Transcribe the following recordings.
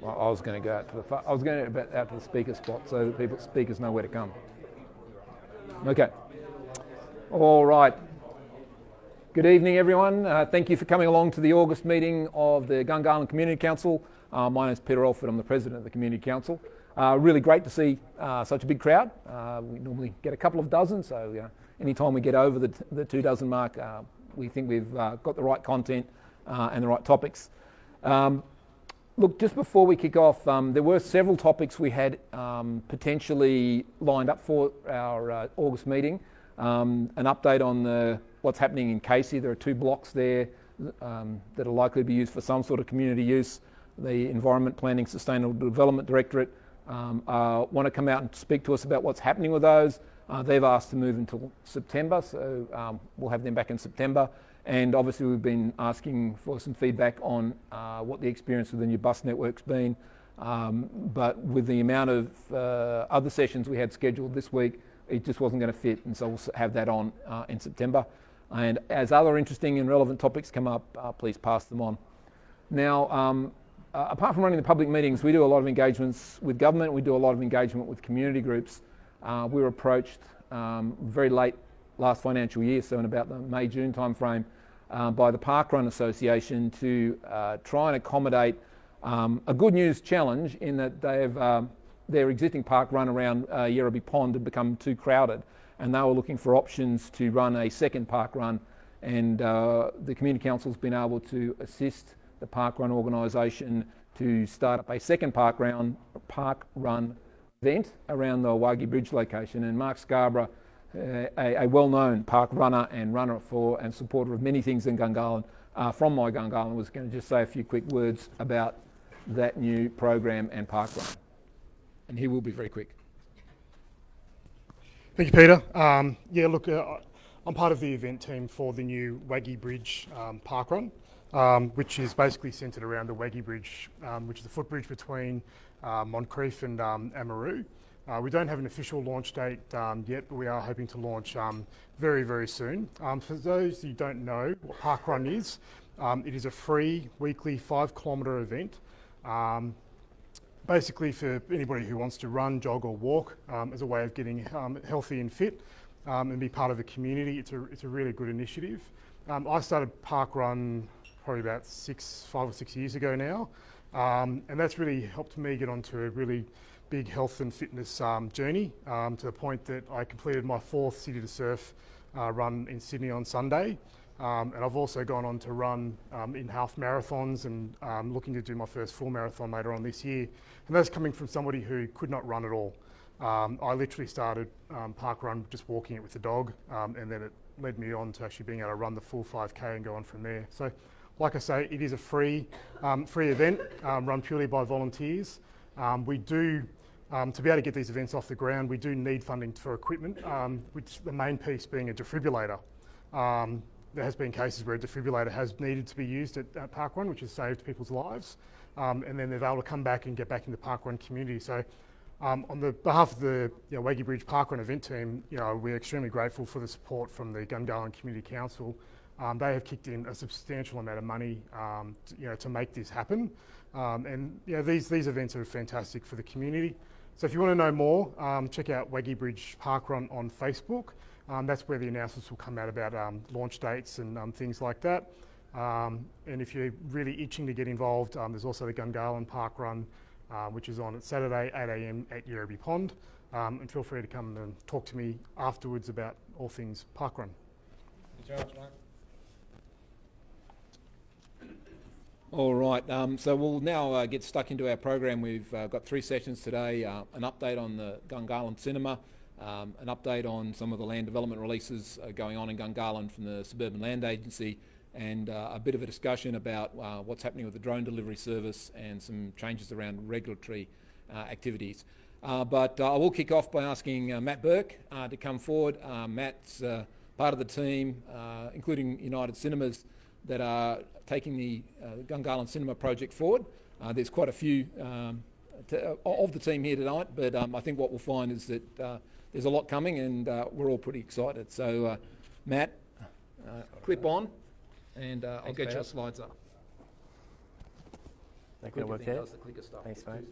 I was going to go out to the speaker spot so that speakers know where to come. Okay. All right. Good evening, everyone. Thank you for coming along to the August meeting of the Gungahlin Community Council. My name is Peter Alford. I'm the President of the Community Council. Really great to see such a big crowd. We normally get a couple of dozen, so anytime we get over the 2 dozen mark, we think we've got the right content and the right topics. Look, just before we kick off, there were several topics we had potentially lined up for our August meeting. An update on what's happening in Casey. There are 2 blocks there that are likely to be used for some sort of community use. The Environment Planning Sustainable Development Directorate want to come out and speak to us about what's happening with those. They've asked to move until September, so we'll have them back in September. And obviously we've been asking for some feedback on what the experience with the new bus network's been. But with the amount of other sessions we had scheduled this week, it just wasn't going to fit, and so we'll have that on in September. And as other interesting and relevant topics come up, please pass them on. Now, apart from running the public meetings, we do a lot of engagements with government. We do a lot of engagement with community groups. We were approached very late last financial year, so in about the May-June timeframe, by the Parkrun Association to try and accommodate a good news challenge in that their existing park run around Yerrabee Pond had become too crowded, and they were looking for options to run a second park run, and the Community Council's been able to assist the park run organisation to start up a second park run event around the Waggie Bridge location. And Mark Scarborough, a well-known park runner and runner for and supporter of many things in Gungahlin, from my Gungahlin, was going to just say a few quick words about that new program and park run. And he will be very quick. Thank you, Peter. Look, I'm part of the event team for the new Waggie Bridge park run, which is basically centred around the Waggie Bridge, which is the footbridge between Moncrief and Amaroo. We don't have an official launch date yet, but we are hoping to launch very, very soon. For those who don't know what parkrun is, it is a free weekly 5-kilometre event. Basically for anybody who wants to run, jog or walk as a way of getting healthy and fit and be part of the community. It's a really good initiative. I started parkrun probably about 5 or 6 years ago now, and that's really helped me get onto a really big health and fitness journey to the point that I completed my 4th City to Surf run in Sydney on Sunday. And I've also gone on to run in half marathons and looking to do my first full marathon later on this year. And that's coming from somebody who could not run at all. I literally started parkrun just walking it with the dog, and then it led me on to actually being able to run the full 5K and go on from there. So, like I say, it is a free event run purely by volunteers. We do, to be able to get these events off the ground, we do need funding for equipment, which the main piece being a defibrillator. There has been cases where a defibrillator has needed to be used at parkrun, which has saved people's lives, and then they're able to come back and get back into the parkrun community. So on the behalf of the Waggie Bridge Parkrun event team, we're extremely grateful for the support from the Gungahlin Community Council. They have kicked in a substantial amount of money to make this happen. These events are fantastic for the community. So if you want to know more, check out Waggie Bridge Parkrun on Facebook. That's where the announcements will come out about launch dates and things like that. And if you're really itching to get involved, there's also the Gungahlin Park Run, which is on Saturday, 8 a.m. at Yerrabee Pond. And feel free to come and talk to me afterwards about all things parkrun. Thanks very much, Mark. All right, so we'll now get stuck into our program. We've got 3 sessions today, an update on the Gungahlin Cinema, an update on some of the land development releases going on in Gungahlin from the Suburban Land Agency, and a bit of a discussion about what's happening with the drone delivery service and some changes around regulatory activities. But I will kick off by asking Matt Burke to come forward. Matt's part of the team, including United Cinemas, that are taking the Gungahlin Cinema project forward. There's quite a few of the team here tonight, but I think what we'll find is that there's a lot coming, and we're all pretty excited. So Matt, clip on, and I'll get your slides up. That could work there. Does the clicker stuff. Thanks, mate.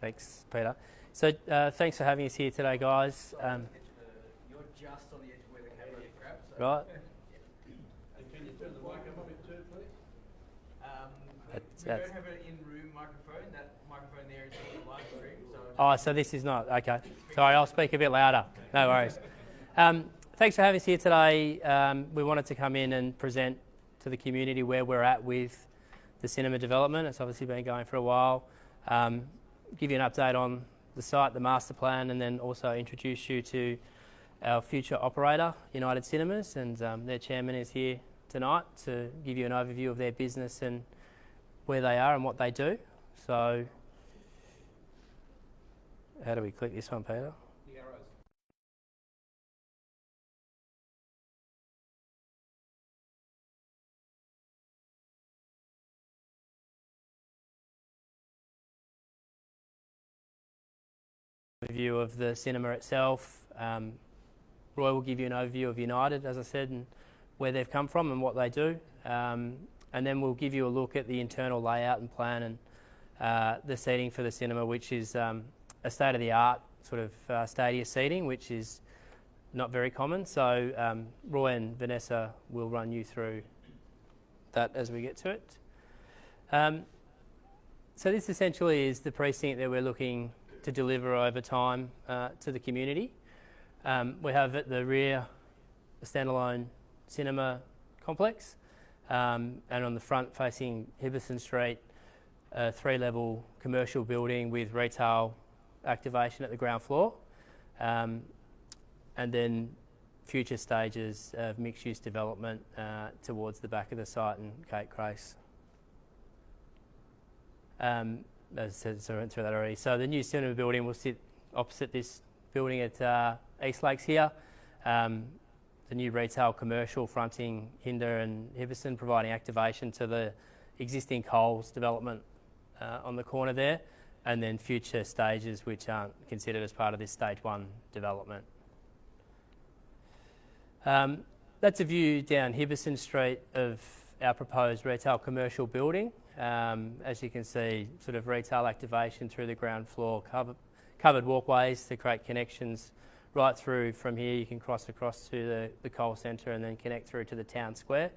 Thanks, Peter. So thanks for having us here today, guys. You're just on the edge of where the camera grabs. So Right. And can you turn the mic up a bit too, please? We That's- don't have an in-room microphone. That microphone there is for the live stream. So Oh, so this is not, okay. Sorry, I'll speak a bit louder. No worries. Thanks for having us here today. We wanted to come in and present to the community where we're at with the cinema development. It's obviously been going for a while. Give you an update on the site, the master plan, and then also introduce you to our future operator, United Cinemas, and their chairman is here tonight to give you an overview of their business and where they are and what they do. So, how do we click this one, Peter? the arrows. Overview of the cinema itself. Roy will give you an overview of United, as I said, and where they've come from and what they do. And then we'll give you a look at the internal layout and plan and the seating for the cinema, which is a state-of-the-art sort of stadia seating, which is not very common. So Roy and Vanessa will run you through that as we get to it. So this essentially is the precinct that we're looking to deliver over time to the community. We have at the rear a standalone cinema complex, and on the front facing Hibberson Street, a 3-level commercial building with retail activation at the ground floor, and then future stages of mixed-use development towards the back of the site and Kate Grace. As I said, so I went through that already. So the new cinema building will sit opposite this building at East Lakes here. The new retail commercial fronting Hinder and Hibberson, providing activation to the existing Coles development on the corner there, and then future stages which aren't considered as part of this stage 1 development. That's a view down Hibberson Street of our proposed retail commercial building. As you can see, sort of retail activation through the ground floor, covered walkways to create connections right through from here. You can cross across to the Coles Centre and then connect through to the town square.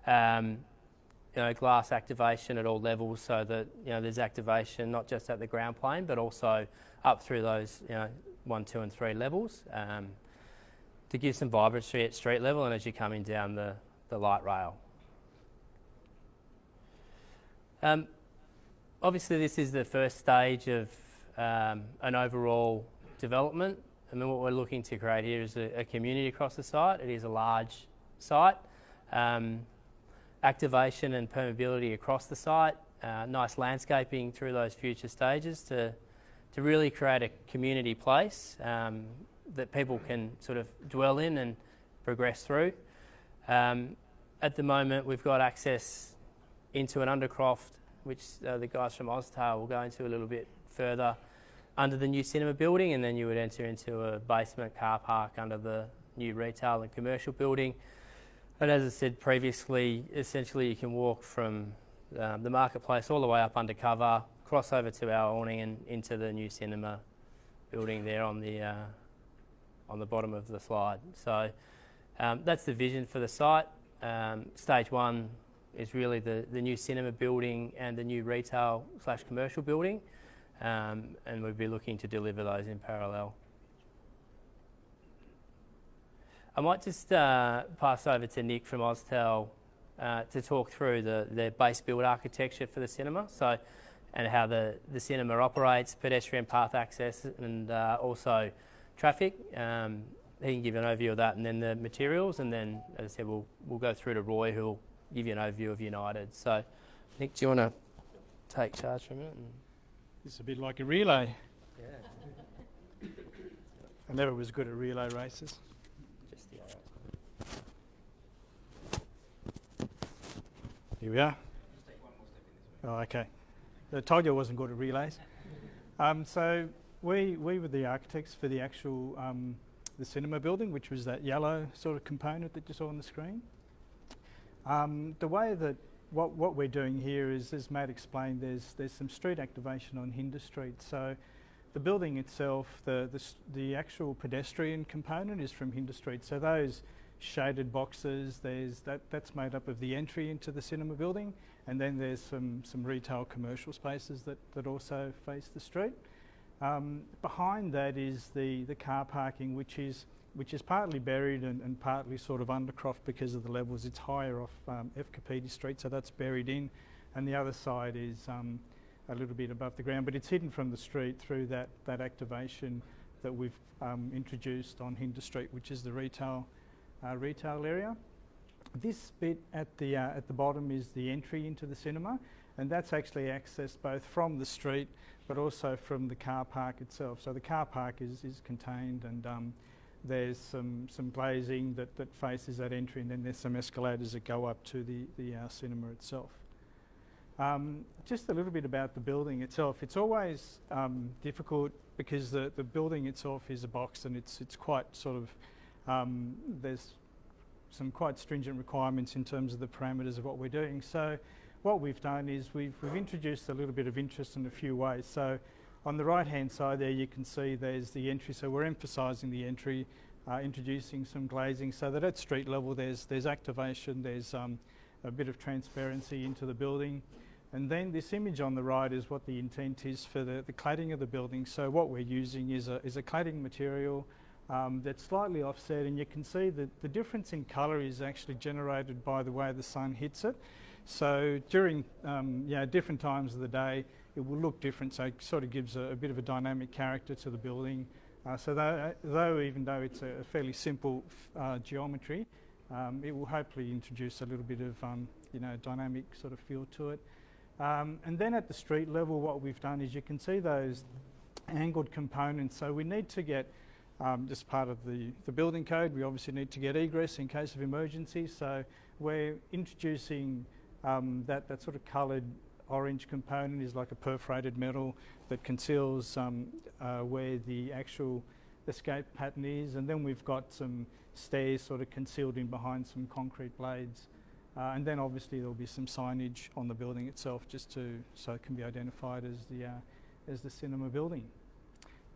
Glass activation at all levels, so that there's activation not just at the ground plane but also up through those 1, 2 and 3 levels to give some vibrancy at street level and as you're coming down the light rail. Obviously this is the first stage of an overall development. I mean, what we're looking to create here is a community across the site. It is a large site. Activation and permeability across the site, nice landscaping through those future stages to really create a community place that people can sort of dwell in and progress through. At the moment we've got access into an undercroft, which the guys from Oztail will go into a little bit further under the new cinema building, and then you would enter into a basement car park under the new retail and commercial building. And as I said previously, essentially you can walk from the marketplace all the way up undercover, cross over to our awning and into the new cinema building there on the bottom of the slide. So that's the vision for the site. Stage 1 is really the new cinema building and the new retail / commercial building, and we'll be looking to deliver those in parallel. I might just pass over to Nick from Oztail to talk through their base build architecture for the cinema, and how the cinema operates, pedestrian path access, and also traffic. He can give an overview of that, and then the materials, and then, as I said, we'll go through to Roy, who'll give you an overview of United. So, Nick, do you want to take charge for a minute? It's a bit like a relay. Yeah. I never was good at relay races. Just the Here we are. Oh, okay. I told you I wasn't good at relays. So we were the architects for the actual the cinema building, which was that yellow sort of component that you saw on the screen. The way that what we're doing here is, as Matt explained, there's some street activation on Hinder Street. So the building itself, the actual pedestrian component is from Hinder Street. So those shaded boxes, that's made up of the entry into the cinema building, and then there's some retail commercial spaces that also face the street. Behind that is the car parking, which is partly buried and partly sort of undercroft because of the levels. It's higher off F. Capiti Street, so that's buried in, and the other side is a little bit above the ground, but it's hidden from the street through that activation that we've introduced on Hinder Street, which is the retail area. This bit at the bottom is the entry into the cinema, and that's actually accessed both from the street but also from the car park itself. So the car park is contained, and there's some glazing that faces that entry, and then there's some escalators that go up to the cinema itself. Just a little bit about the building itself. It's always difficult because the building itself is a box, and it's quite sort of there's some quite stringent requirements in terms of the parameters of what we're doing. So what we've done is we've introduced a little bit of interest in a few ways. So on the right hand side there you can see there's the entry, so we're emphasising the entry, introducing some glazing so that at street level there's activation, there's a bit of transparency into the building. And then this image on the right is what the intent is for the cladding of the building. So what we're using is a cladding material that's slightly offset, and you can see that the difference in colour is actually generated by the way the sun hits it. So during different times of the day it will look different, so it sort of gives a bit of a dynamic character to the building. So even though it's a fairly simple geometry, it will hopefully introduce a little bit of dynamic sort of feel to it. And then at the street level what we've done is you can see those angled components. So we need to get, just part of the building code, we obviously need to get egress in case of emergency. So we're introducing that sort of coloured orange component is like a perforated metal that conceals where the actual escape pattern is, and then we've got some stairs sort of concealed in behind some concrete blades, and then obviously there'll be some signage on the building itself so it can be identified as the cinema building.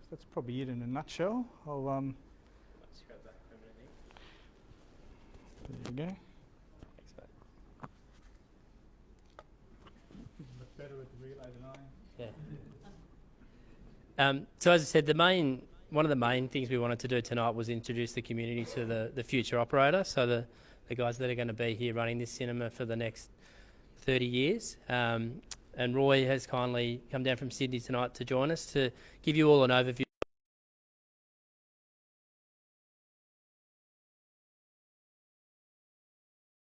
So that's probably it in a nutshell. I'll Let's grab that permanently. there you go. Thanks, mate. Much better with the relay than I am. Yeah. So as I said, one of the main things we wanted to do tonight was introduce the community to the future operator, so the guys that are going to be here running this cinema for the next 30 years. And Roy has kindly come down from Sydney tonight to join us to give you all an overview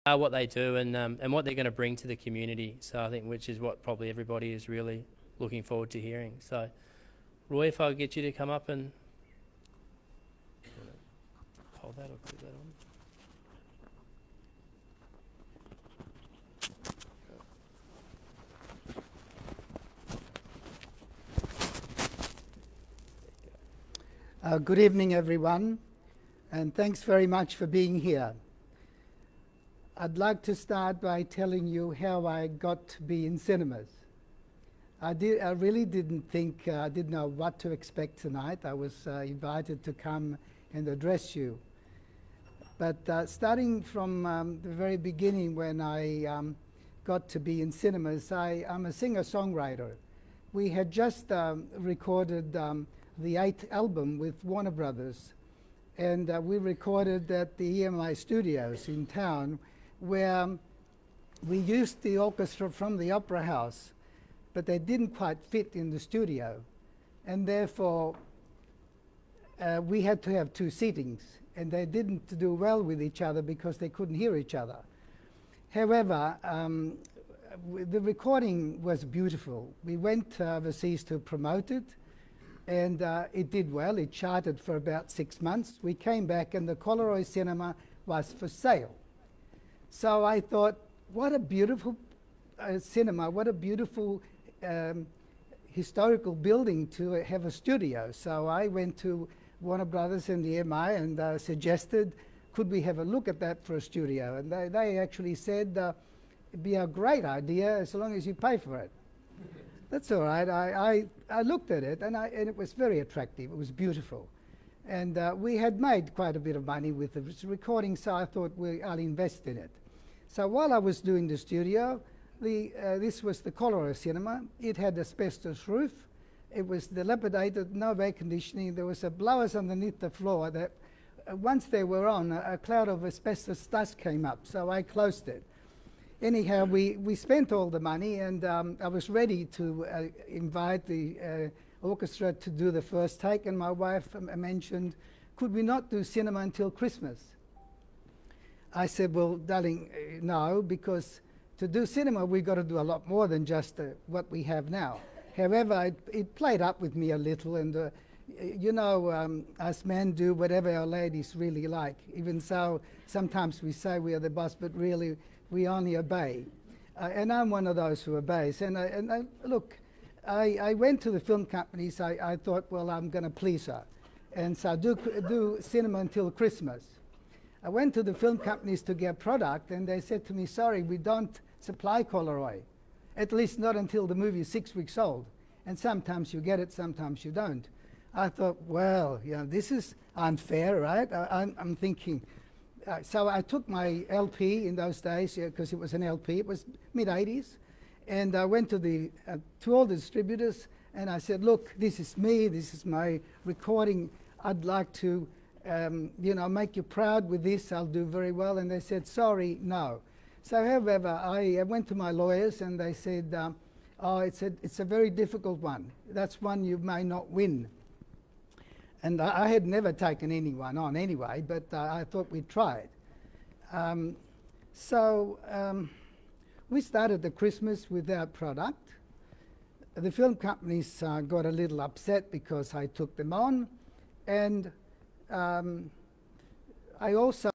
what they do and what they're going to bring to the community. So I think which is what probably everybody is really looking forward to hearing. So Roy, if I could get you to come up and hold that or put that on. Good evening, everyone, and thanks very much for being here. I'd like to start by telling you how I got to be in cinemas. I really didn't know what to expect tonight. I was invited to come and address you. But starting from the very beginning when I got to be in cinemas, I'm a singer-songwriter. We had just recorded the 8th album with Warner Brothers, and we recorded at the EMI studios in town, where we used the orchestra from the Opera House, but they didn't quite fit in the studio, and therefore we had to have 2 seatings, and they didn't do well with each other because they couldn't hear each other. However, the recording was beautiful. We went overseas to promote it, and it did well. It charted for about 6 months. We came back and the Coleroy Cinema was for sale. So I thought, what a beautiful cinema, what a beautiful historical building to have a studio. So I went to Warner Brothers and the MI and suggested, could we have a look at that for a studio? And they actually said, it'd be a great idea as long as you pay for it. That's all right. I looked at it and it was very attractive. It was beautiful. And we had made quite a bit of money with the recording, so I thought, I'll invest in it. So while I was doing the studio, this was the Collaroy Cinema. It had asbestos roof. It was dilapidated, no air conditioning. There was blowers underneath the floor that once they were on, a cloud of asbestos dust came up, so I closed it. Anyhow, we spent all the money, and I was ready to invite the orchestra to do the first take, and my wife mentioned, could we not do cinema until Christmas? I said, well, darling, no, because to do cinema, we've got to do a lot more than just what we have now. However, it played up with me a little, and you know, us men do whatever our ladies really like. Even so, sometimes we say we are the boss, but really we only obey. And I'm one of those who obeys. And look, I went to the film companies. I thought, well, I'm going to please her. And so do cinema until Christmas. I went to the film companies to get product, and they said to me, sorry, we don't supply Collaroy, at least not until the movie is 6 weeks old. And sometimes you get it, sometimes you don't. I thought, well, you know, this is unfair, right? I'm thinking. So I took my LP in those days, because it was an LP, it was mid-80s, and I went to all the distributors, and I said, look, this is me, this is my recording. I'd like to you know, make you proud with this. I'll do very well. And they said, sorry, no. So however, I went to my lawyers, and they said, oh, it's a very difficult one. That's one you may not win. And I had never taken anyone on anyway, but I thought we'd try it. We started the Christmas without product. The film companies got a little upset because I took them on, and I also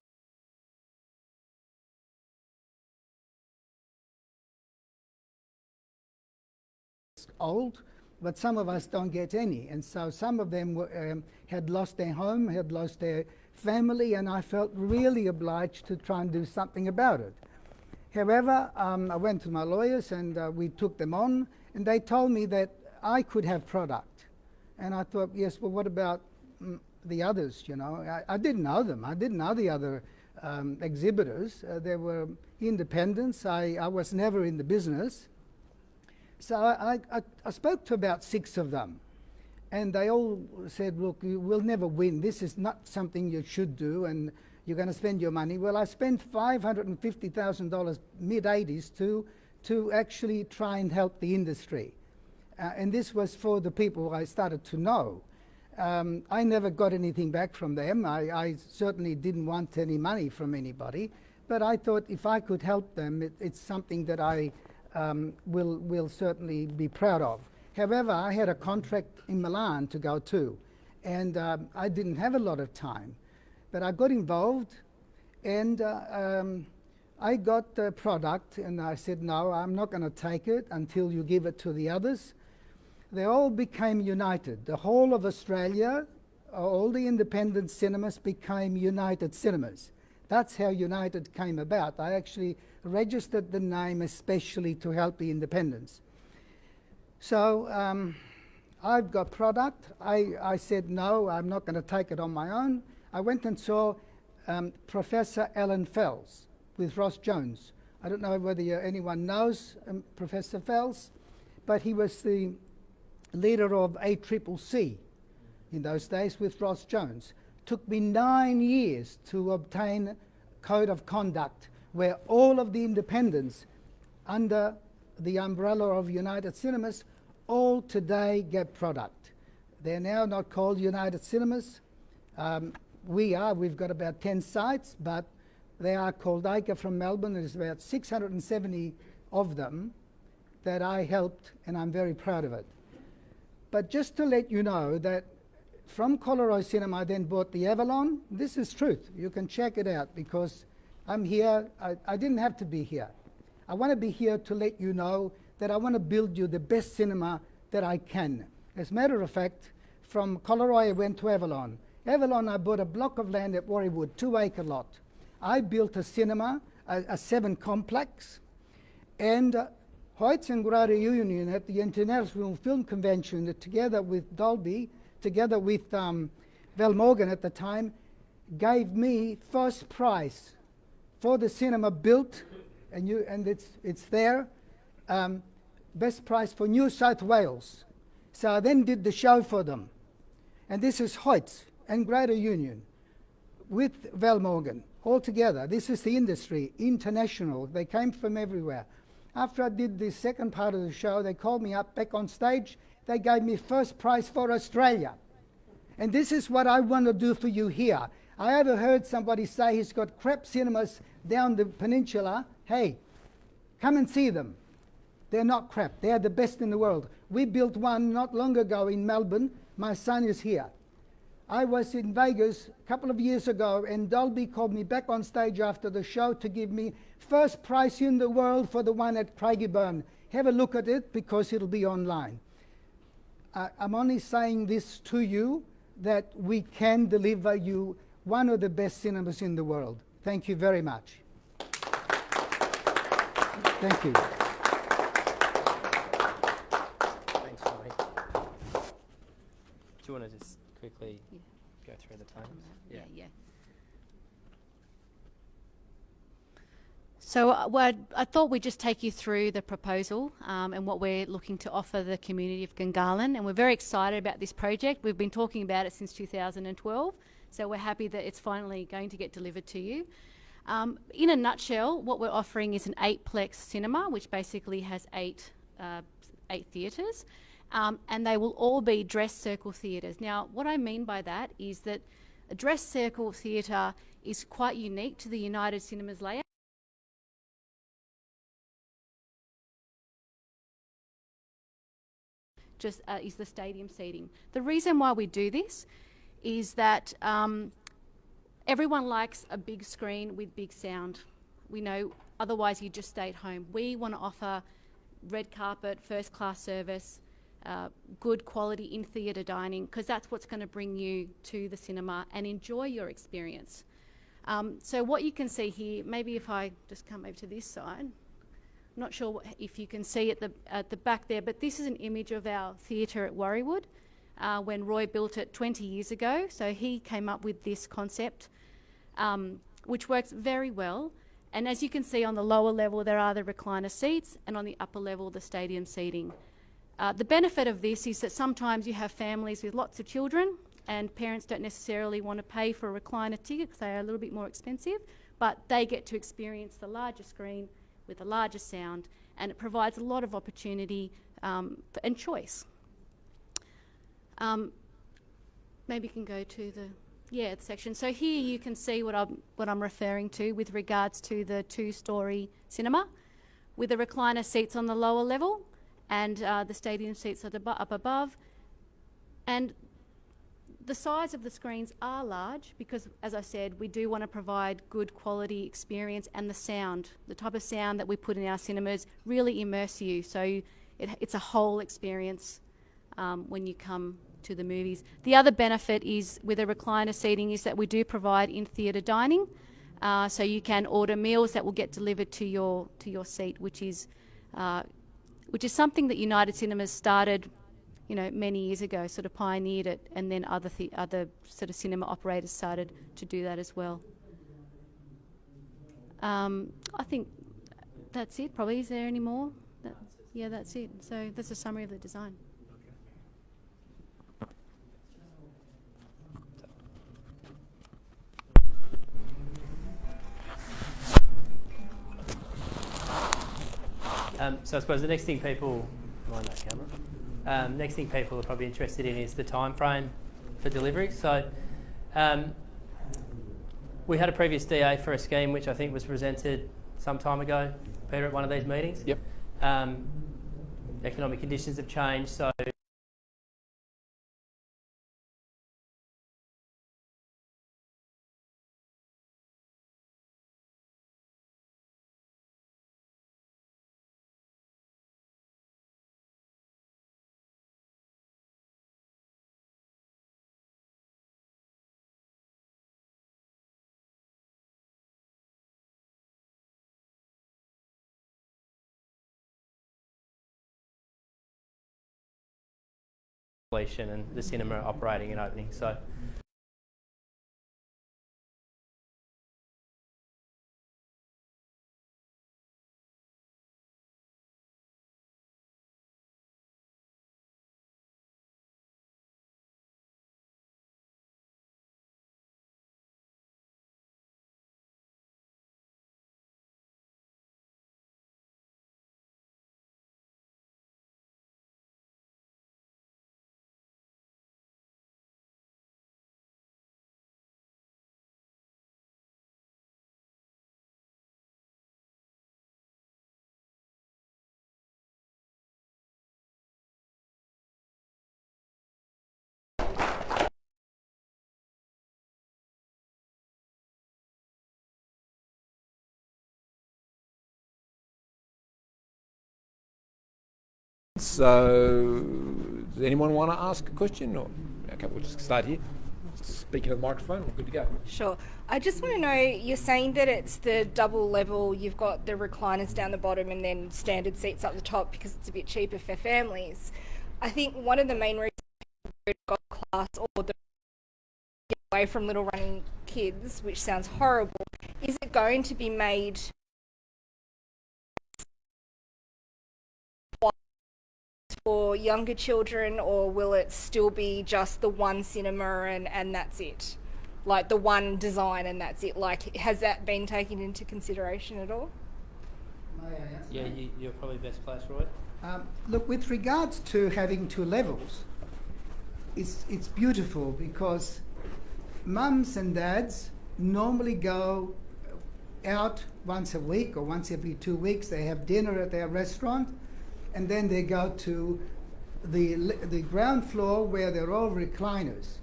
old, but some of us don't get any, and so some of them had lost their home, had lost their family, and I felt really obliged to try and do something about it. However, I went to my lawyers, and we took them on, and they told me that I could have product. And I thought, yes, well, what about the others, you know? I didn't know them. I didn't know the other exhibitors. They were independents. I was never in the business. So I spoke to about 6 of them, and they all said, look, you will never win. This is not something you should do, and you're going to spend your money. Well, I spent $550,000 mid-80s to actually try and help the industry. And this was for the people I started to know. I never got anything back from them. I certainly didn't want any money from anybody, but I thought if I could help them, it's something that I will certainly be proud of. However, I had a contract in Milan to go to, and I didn't have a lot of time, but I got involved, and I got the product, and I said, no, I'm not going to take it until you give it to the others. They all became united. The whole of Australia, all the independent cinemas became United Cinemas. That's how United came about. I actually registered the name especially to help the independents. So I've got product. I said, no, I'm not going to take it on my own. I went and saw Professor Alan Fells with Ross Jones. I don't know whether anyone knows Professor Fells, but he was the leader of ACCC in those days with Ross Jones. Took me 9 years to obtain a code of conduct where all of the independents under the umbrella of United Cinemas all today get product. They're now not called United Cinemas. We've got about 10 sites, but they are called ACA from Melbourne. There's about 670 of them that I helped, and I'm very proud of it. But just to let you know that from Collaroy Cinema, I then bought the Avalon. This is truth. You can check it out because I'm here. I didn't have to be here. I want to be here to let you know that I want to build you the best cinema that I can. As a matter of fact, from Collaroy I went to Avalon. Avalon, I bought a block of land at Warriewood, 2-acre lot. I built a cinema, a 7 complex, and Hoyts and Greater Union at the International Film Convention, together with Dolby, together with Val Morgan at the time, gave me first prize for the cinema built, and it's there, best prize for New South Wales. So I then did the show for them. And this is Hoyts and Greater Union with Val Morgan all together. This is the industry, international. They came from everywhere. After I did the second part of the show, they called me up back on stage. They gave me first prize for Australia. And this is what I want to do for you here. I ever heard somebody say he's got crap cinemas down the peninsula. Hey, come and see them. They're not crap. They're the best in the world. We built one not long ago in Melbourne. My son is here. I was in Vegas a couple of years ago, and Dolby called me back on stage after the show to give me first prize in the world for the one at Craigieburn. Have a look at it because it'll be online. I'm only saying this to you that we can deliver you one of the best cinemas in the world. Thank you very much. Thank you. Thanks, Tommy. Do you want to just quickly go through the plans? Yeah. So I thought we'd just take you through the proposal and what we're looking to offer the community of Gungahlin, and we're very excited about this project. We've been talking about it since 2012, so we're happy that it's finally going to get delivered to you. In a nutshell, what we're offering is an 8-plex cinema, which basically has 8 theatres, and they will all be dress circle theatres. Now, what I mean by that is that a dress circle theatre is quite unique to the United Cinemas layout. Just is the stadium seating. The reason why we do this is that everyone likes a big screen with big sound. We know otherwise you just stay at home. We want to offer red carpet, first class service, good quality in-theatre dining, because that's what's going to bring you to the cinema and enjoy your experience. So what you can see here, maybe if I just come over to this side, I'm not sure if you can see at the back there, but this is an image of our theatre at Warriewood when Roy built it 20 years ago. So he came up with this concept, which works very well. And as you can see on the lower level, there are the recliner seats, and on the upper level, the stadium seating. The benefit of this is that sometimes you have families with lots of children, and parents don't necessarily want to pay for a recliner ticket because they are a little bit more expensive, but they get to experience the larger screen with a larger sound, and it provides a lot of opportunity and choice. Maybe you can go to the section. So here you can see what I'm referring to with regards to the 2-storey cinema, with the recliner seats on the lower level and the stadium seats at up above. And the size of the screens are large because, as I said, we do want to provide good quality experience, and the sound, the type of sound that we put in our cinemas, really immerse you. So it's a whole experience when you come to the movies. The other benefit is with a recliner seating is that we do provide in-theatre dining, so you can order meals that will get delivered to your seat, which is something that United Cinemas started, many years ago, sort of pioneered it, and then other sort of cinema operators started to do that as well. I think that's it. Probably, is there any more? Yeah, that's it. So that's a summary of the design. So I suppose the next thing people, mind that camera. Next thing people are probably interested in is the time frame for delivery. So we had a previous DA for a scheme which I think was presented some time ago, Peter, at one of these meetings. Yep. Economic conditions have changed, so completion and the cinema operating and opening. So. So, does anyone want to ask a question? Or okay, we'll just start here. Speaking of the microphone, we're good to go. Sure. I just want to know, you're saying that it's the double level, you've got the recliners down the bottom and then standard seats up the top because it's a bit cheaper for families. I think one of the main reasons people go to class or the away from little running kids, which sounds horrible, is it going to be made for younger children, or will it still be just the one cinema and that's it? Like the one design and that's it? Like, has that been taken into consideration at all? May I answer? Yeah, you're probably best placed, Roy. Look, with regards to having two levels, it's beautiful because mums and dads normally go out once a week or once every 2 weeks. They have dinner at their restaurant, and then they go to the ground floor where they're all recliners.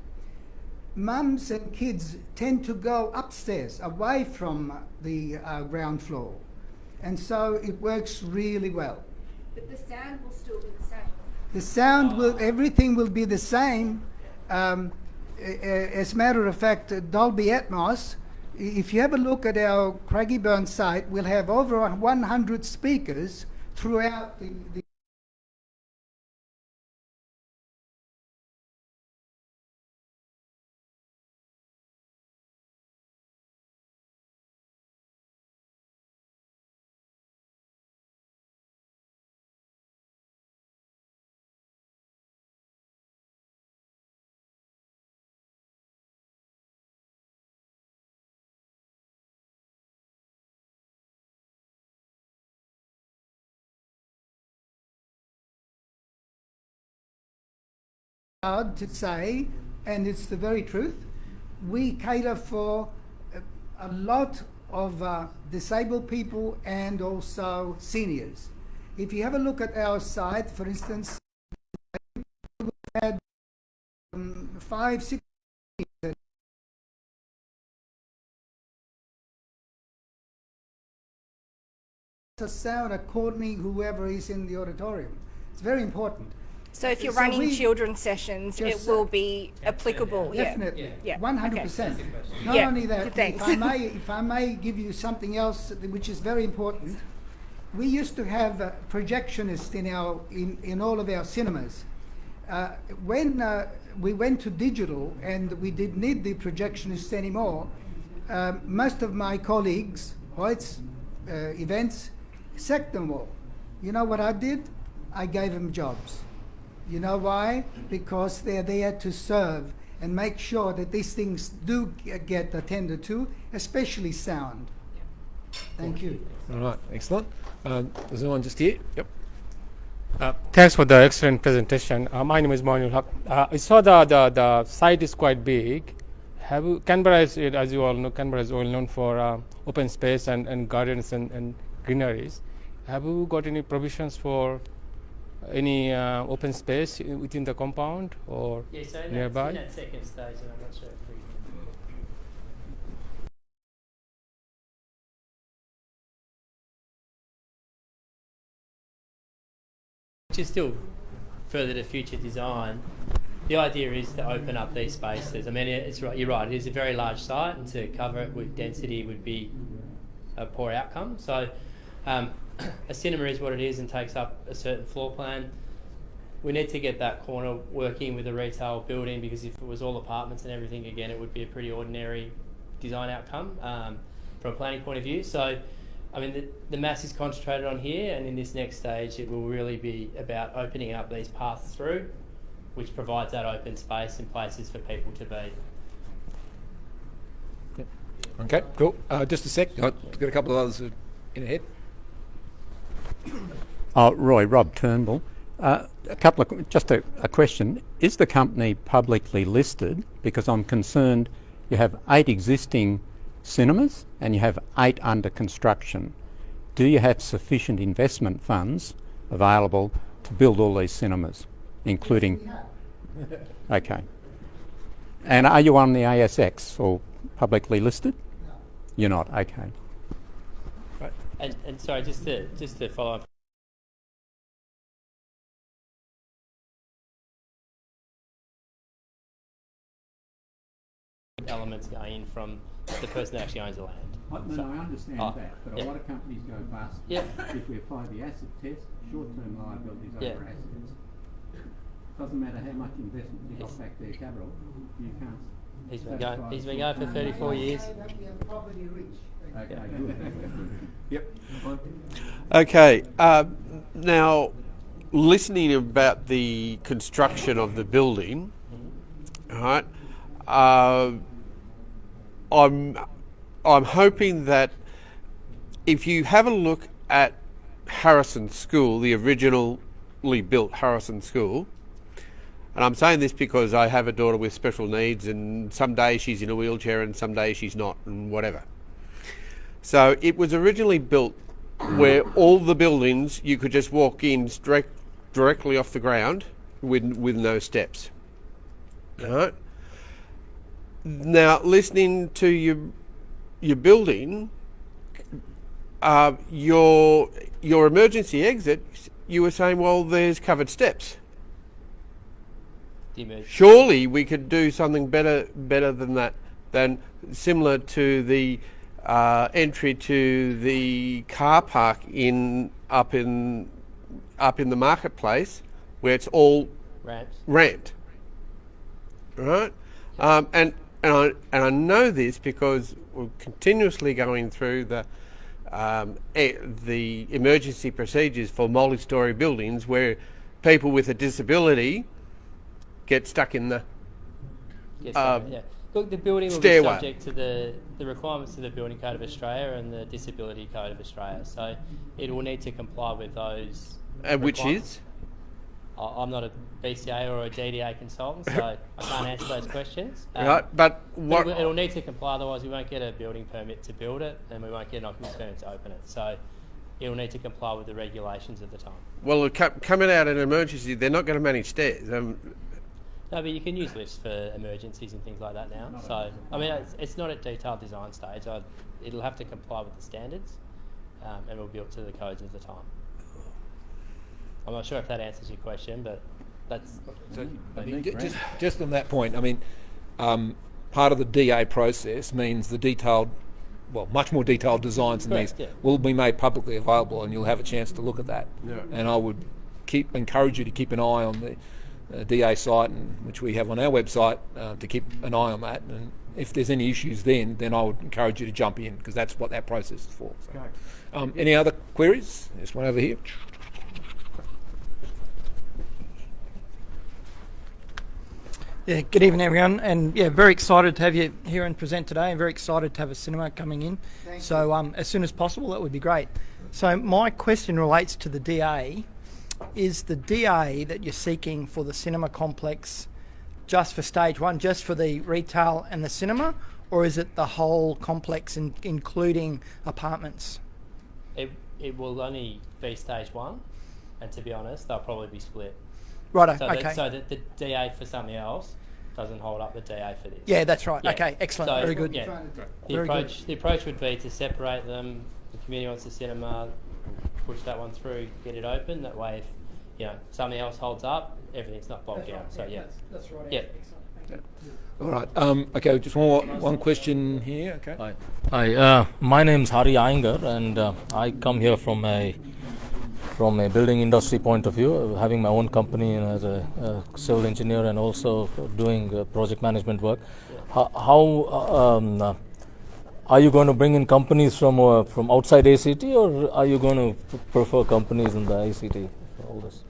Mums and kids tend to go upstairs, away from the ground floor, and so it works really well. But the sound will still be the same. The sound will, everything will be the same. As a matter of fact, Dolby Atmos, if you have a look at our Craigieburn site, we'll have over 100 speakers throughout the proud to say, and it's the very truth, we cater for a lot of disabled people and also seniors. If you have a look at our site, for instance, we've had 5, 6 sound according whoever is in the auditorium. It's very important. So if you're So running we children's sessions, it just, will be applicable. Definitely, Yeah. 100%. Not Yeah, only that, thanks. if I may give you something else which is very important, we used to have projectionists in all of our cinemas. When we went to digital and we didn't need the projectionists anymore, most of my colleagues, Hoyt's events, sacked them all. You know what I did? I gave them jobs. You know why? Because they're there to serve and make sure that these things do get attended to, especially sound. Thank you. All right, excellent. There's no one just here. Yep. Thanks for the excellent presentation. My name is Moinul Haq. I saw the site is quite big. Canberra is, as you all know, Canberra is well known for open space and gardens and greeneries. Have you got any provisions for any open space within the compound or nearby? In that second stage, and I'm not sure if we which is still further to future design. The idea is to open up these spaces. I mean, it's right. You're right. It is a very large site, and to cover it with density would be a poor outcome. So, a cinema is what it is and takes up a certain floor plan. we need to get that corner working with the retail building, because if it was all apartments and everything, again, it would be a pretty ordinary design outcome from a planning point of view. So, I mean, the mass is concentrated on here, and in this next stage, it will really be about opening up these paths through, which provides that open space and places for people to be. Okay, cool. Just a sec. I've got a couple of others in ahead. Rob Turnbull. Just a question. Is the company publicly listed? Because I'm concerned you have 8 existing cinemas and you have 8 under construction. Do you have sufficient investment funds available to build all these cinemas, including... Okay. And are you on the ASX or publicly listed? No. You're not? Okay. Right. And sorry, just to follow up. Elements going in from the person that actually owns the land. I understand that, but a lot of companies go bust if we apply the asset test, short-term liabilities over assets. Doesn't matter how much investment you got back there, capital, you can't. He's been going for 34 years. Okay, good. Yep. Okay, now listening about the construction of the building, all right, I'm hoping that if you have a look at Harrison School, the originally built Harrison School, and I'm saying this because I have a daughter with special needs, and some days she's in a wheelchair and some days she's not, and whatever. So it was originally built where all the buildings you could just walk in directly off the ground with no steps. All right. Now, listening to your building, your emergency exit, you were saying, well, there's covered steps. Surely we could do something better than that, than similar to the entry to the car park up in the marketplace, where it's all ramped, right? And I know this because we're continuously going through the emergency procedures for multi-storey buildings where people with a disability get stuck in the Look, the building will be subject to the requirements of the Building Code of Australia and the Disability Code of Australia, so it will need to comply with those. And which is? I'm not a BCA or a DDA consultant, so I can't answer those questions. Right, but what... It'll need to comply, otherwise we won't get a building permit to build it, and we won't get an occupancy permit to open it. So it'll need to comply with the regulations at the time. Well, coming out in an emergency, they're not going to manage stairs. No, but you can use lifts for emergencies and things like that now. So, I mean, it's not at detailed design stage. It'll have to comply with the standards, and will be up to the codes of the time. I'm not sure if that answers your question, but that's... So, just on that point, I mean, part of the DA process means the detailed, well, much more detailed designs than these will be made publicly available, and you'll have a chance to look at that. Yeah. And I would encourage you to keep an eye on the DA site, which we have on our website, to keep an eye on that. And if there's any issues then I would encourage you to jump in, because that's what that process is for. So. Any other queries? There's one over here. Yeah, good evening everyone, and yeah, very excited to have you here and present today, and very excited to have a cinema coming in. So as soon as possible, that would be great. So my question relates to the DA. Is the DA that you're seeking for the cinema complex just for stage one, just for the retail and the cinema, or is it the whole complex including apartments? It will only be stage one, and to be honest, they'll probably be split. Righto, so okay. So that the DA for something else doesn't hold up the DA for this. Yeah, that's right. Yeah. Okay, excellent. So, very good. Yeah. The approach would be to separate them. The community wants the cinema, push that one through, get it open. That way, if something else holds up, everything's not blocked out. So yeah, that's right. Yeah. All right. Okay. Just one question here. Okay. Hi. My name is Hari Iyengar, and I come here from a from a building industry point of view, having my own company and as a civil engineer and also doing project management work. How are you going to bring in companies from outside ACT, or are you going to prefer companies in the ACT for all this?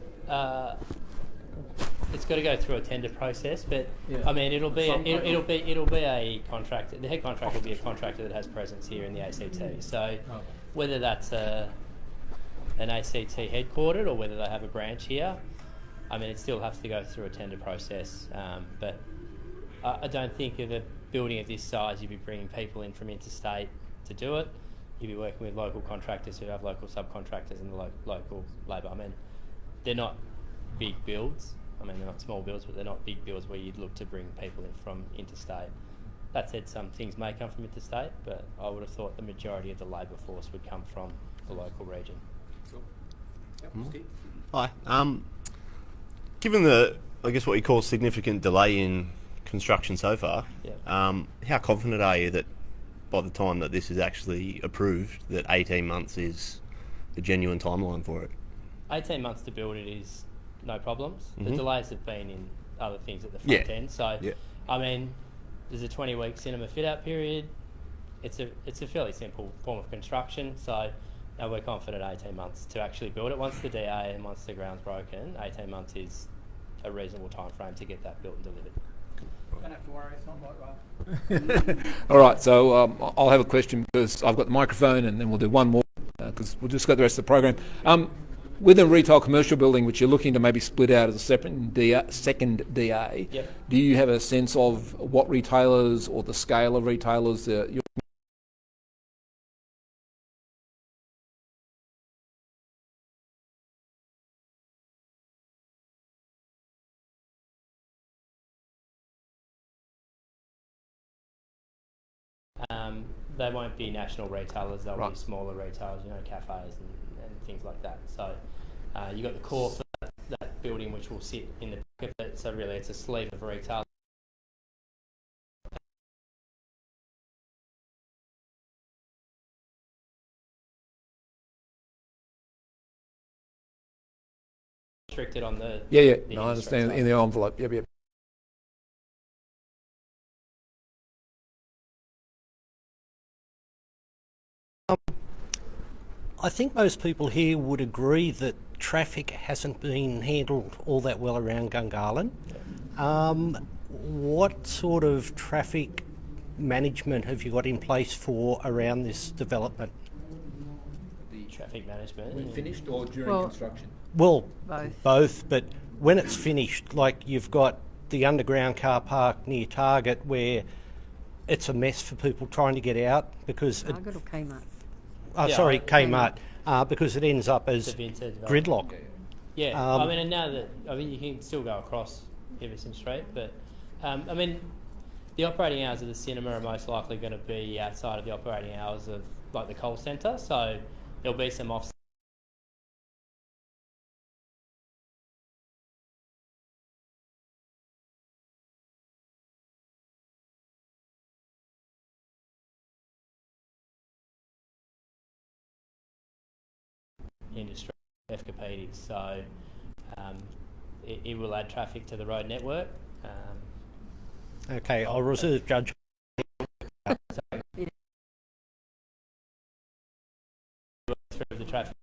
It's got to go through a tender process, but I mean, it'll be a contractor. The head contractor will be a contractor that has presence here in the ACT. So, whether that's an ACT headquartered or whether they have a branch here, I mean, it still has to go through a tender process. But I don't think of a building of this size, you'd be bringing people in from interstate to do it. You'd be working with local contractors who have local subcontractors and the local labour. I mean, they're not big builds. I mean, they're not small builds, but they're not big builds where you'd look to bring people in from interstate. That said, some things may come from interstate, but I would have thought the majority of the labour force would come from the local region. Hi. Given the, I guess what you call significant delay in construction so far, how confident are you that by the time that this is actually approved, that 18 months is the genuine timeline for it? 18 months to build it is no problems. The delays have been in other things at the front end. So, I mean, there's a 20-week cinema fit-out period. It's a fairly simple form of construction. So, we're confident 18 months to actually build it. Once the DA and once the ground's broken, 18 months is a reasonable time frame to get that built and delivered. Don't have to worry, it's not like that. All right, so I'll have a question because I've got the microphone, and then we'll do one more because we'll just go the rest of the program. With a retail commercial building, which you're looking to maybe split out as a separate second DA, do you have a sense of what retailers or the scale of retailers you're They won't be national retailers, they'll be smaller retailers, cafes and things like that. So you've got the core for that building which will sit in the back of it, so really it's a sleeve of retail. Restricted on the no, I understand in the envelope. I think most people here would agree that traffic hasn't been handled all that well around Gungahlin. What sort of traffic management have you got in place for around this development? The traffic management. When finished or during construction? Well, both, but when it's finished, like you've got the underground car park near Target where it's a mess for people trying to get out because... Target or Kmart? Kmart, because it ends up as gridlock. I mean, and now that you can still go across Everson Street, but I mean, the operating hours of the cinema are most likely going to be outside of the operating hours of like the Coles Centre, so there'll be some offset. Industry escapades, so it will add traffic to the road network. Okay, I'll reserve judgment. Through the traffic.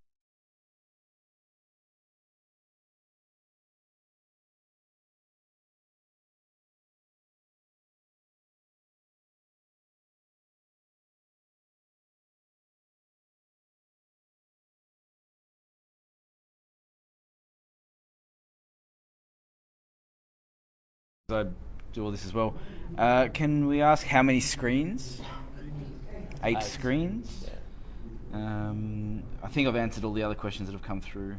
I do all this as well. Can we ask how many screens? 8 screens? Yeah. I think I've answered all the other questions that have come through.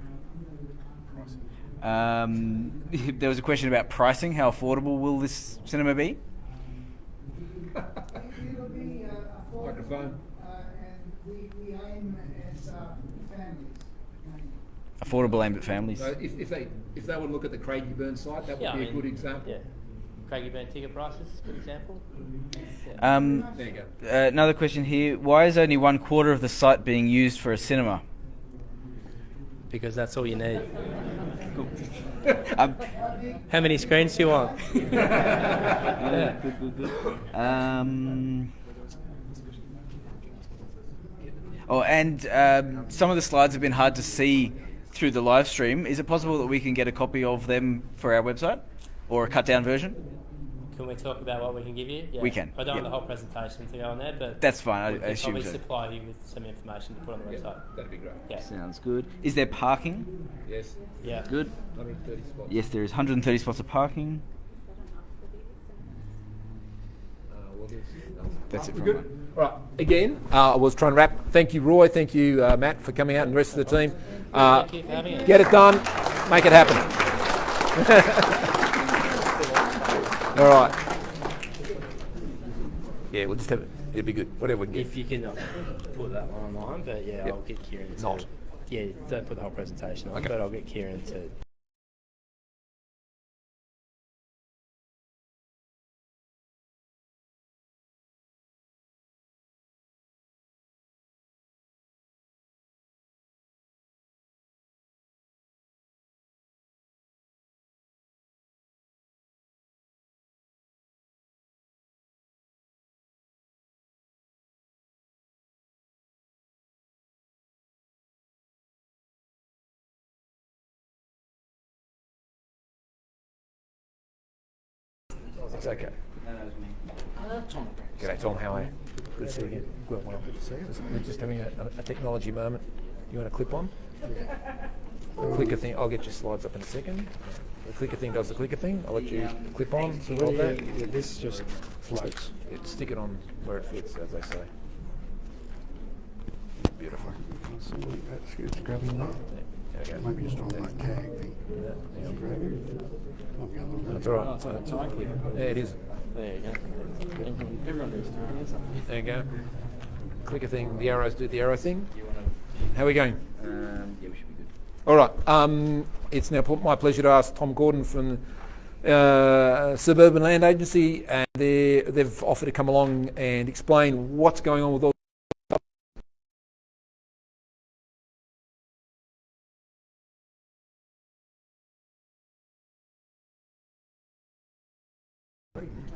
There was a question about pricing. How affordable will this cinema be? It'll be microphone. And we aim at families. Affordable aimed at families. So if they would look at the Craigieburn site, that would be a good example. Yeah, Craigieburn ticket prices, good example. There you go. Another question here: why is only 1/4 of the site being used for a cinema? because that's all you need. Cool. How many screens do you want? Yeah, good. Some of the slides have been hard to see through the live stream. Is it possible that we can get a copy of them for our website, or a cut down version? Can we talk about what we can give you? Yeah. We can. I don't want the whole presentation to go on there, but that's fine. We can assume probably so. supply you with some information to put on the website. That'd be great. Yeah. Sounds good. Is there parking? Yes. Yeah. Good. 130 spots. Yes, there is 130 spots of parking. That's it from good. All right. Again, I was trying to wrap. Thank you, Roy. Thank you, Matt, for coming out, and the rest of the team. Thank you for having us. Get it done. Make it happen. All right. Yeah, we'll just have it. It'll be good. Whatever we can get. If you can put that one online, but yeah, I'll get Kieran to... Not. Yeah, don't put the whole presentation on, Okay. but I'll get Kieran to... It's okay. G'day, Tom. How are you? Good to see you again. Well, good to see you. We're just having a technology moment. You want to clip on? The clicker thing. I'll get your slides up in a second. The clicker thing does the clicker thing. I'll let you clip on. So hold that. Yeah, this just floats. Stick it on where it fits, as they say. Beautiful. It's grabbing that. There we go. Maybe just on that tag thing. That's all right. Yeah, it is. There you go. Everyone needs to do this. There you go. Clicker thing. The arrows do the arrow thing. How are we going? Yeah, we should be good. All right. It's now my pleasure to ask Tom Gordon from Suburban Land Agency, and they've offered to come along and explain what's going on with all.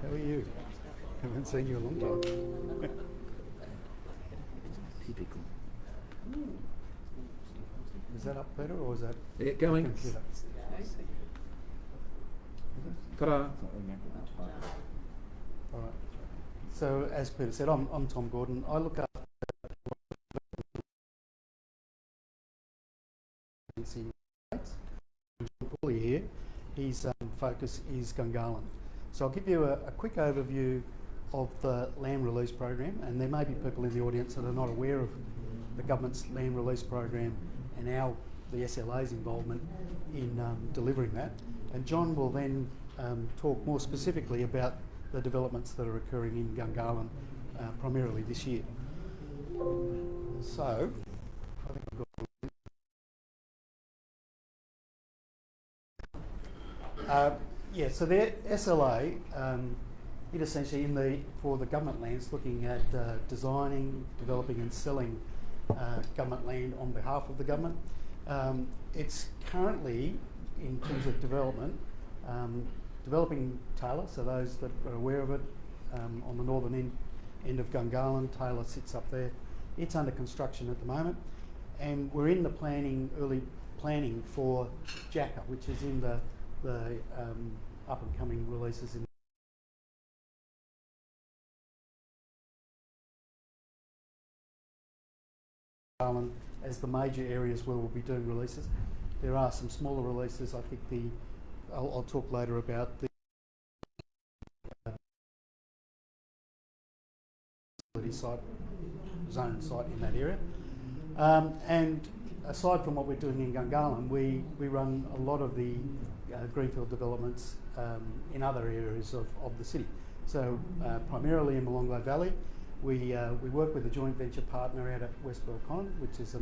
How are you? Haven't seen you a long time. Typical. Is that up better or is that? Yeah, going. Computer? Ta-da. All right. So as Peter said, I'm Tom Gordon. I look after Paulie here. His focus is Gungahlin. So I'll give you a quick overview of the land release program, and there may be people in the audience that are not aware of the government's land release program and the SLA's involvement in delivering that. And John will then talk more specifically about the developments that are occurring in Gungahlin primarily this year. So, I think I've got so the SLA, it essentially for the government lands, looking at designing, developing and selling government land on behalf of the government. It's currently, in terms of development, developing Taylor, so those that are aware of it, on the northern end of Gungahlin, Taylor sits up there. It's under construction at the moment, and we're in the early planning for Jacker, which is in the up and coming releases in Gungahlin as the major areas where we'll be doing releases. There are some smaller releases. I think I'll talk later about the zone site in that area. And aside from what we're doing in Gungahlin, we run a lot of the greenfield developments in other areas of the city. So primarily in Molonglo Valley, we work with a joint venture partner out at West Belconnen, which is a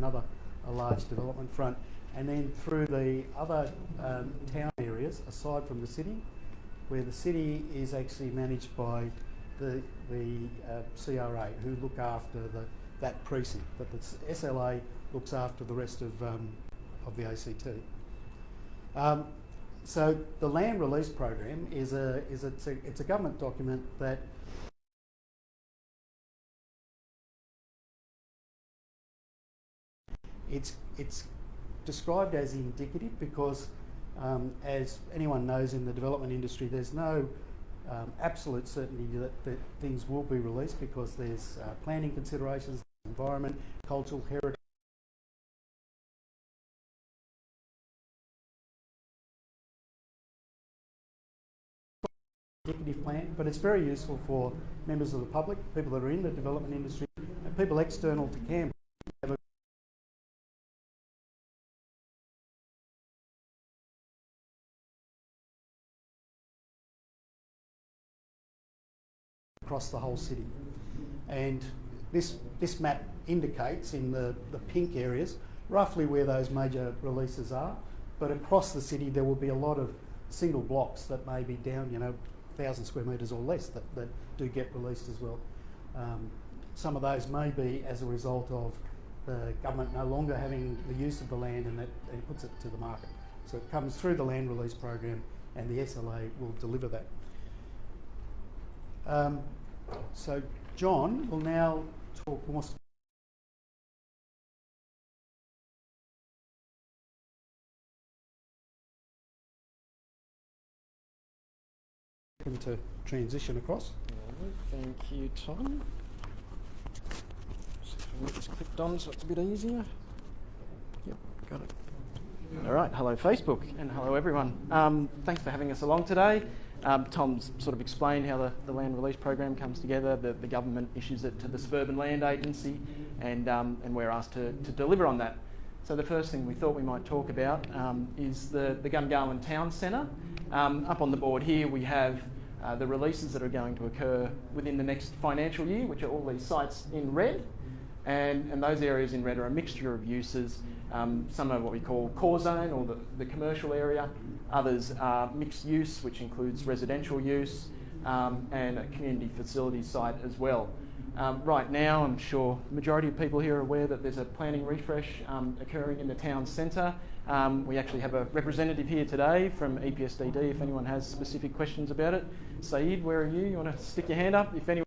large development front, and then through the other town areas aside from the city, where the city is actually managed by the CRA, who look after that precinct, but the SLA looks after the rest of of the ACT. So the land release program it's a government document that it's described as indicative because as anyone knows in the development industry, there's no absolute certainty that things will be released because there's planning considerations, environment, cultural heritage. Indicative plan, but it's very useful for members of the public, people that are in the development industry, and people external to Canberra. Across the whole city, and this map indicates in the pink areas roughly where those major releases are, but across the city there will be a lot of single blocks that may be down 1,000 square metres or less that do get released as well. Some of those may be as a result of the government no longer having the use of the land and it puts it to the market. So it comes through the land release program and the SLA will deliver that. So John will now talk more to transition across. Thank you, Tom. See if I can get this clicked on so it's a bit easier. Yep, got it. All right, hello Facebook and hello everyone. Thanks for having us along today. Tom's sort of explained how the land release program comes together. The government issues it to the Suburban Land Agency, and we're asked to deliver on that. So the first thing we thought we might talk about is the Gungahlin Town Centre. Up on the board here we have the releases that are going to occur within the next financial year, which are all these sites in red, and those areas in red are a mixture of uses. Some are what we call core zone or the commercial area. Others are mixed use, which includes residential use and a community facilities site as well. Right now, I'm sure the majority of people here are aware that there's a planning refresh occurring in the town centre. We actually have a representative here today from EPSDD if anyone has specific questions about it. Saeed, where are you? You want to stick your hand up if anyone?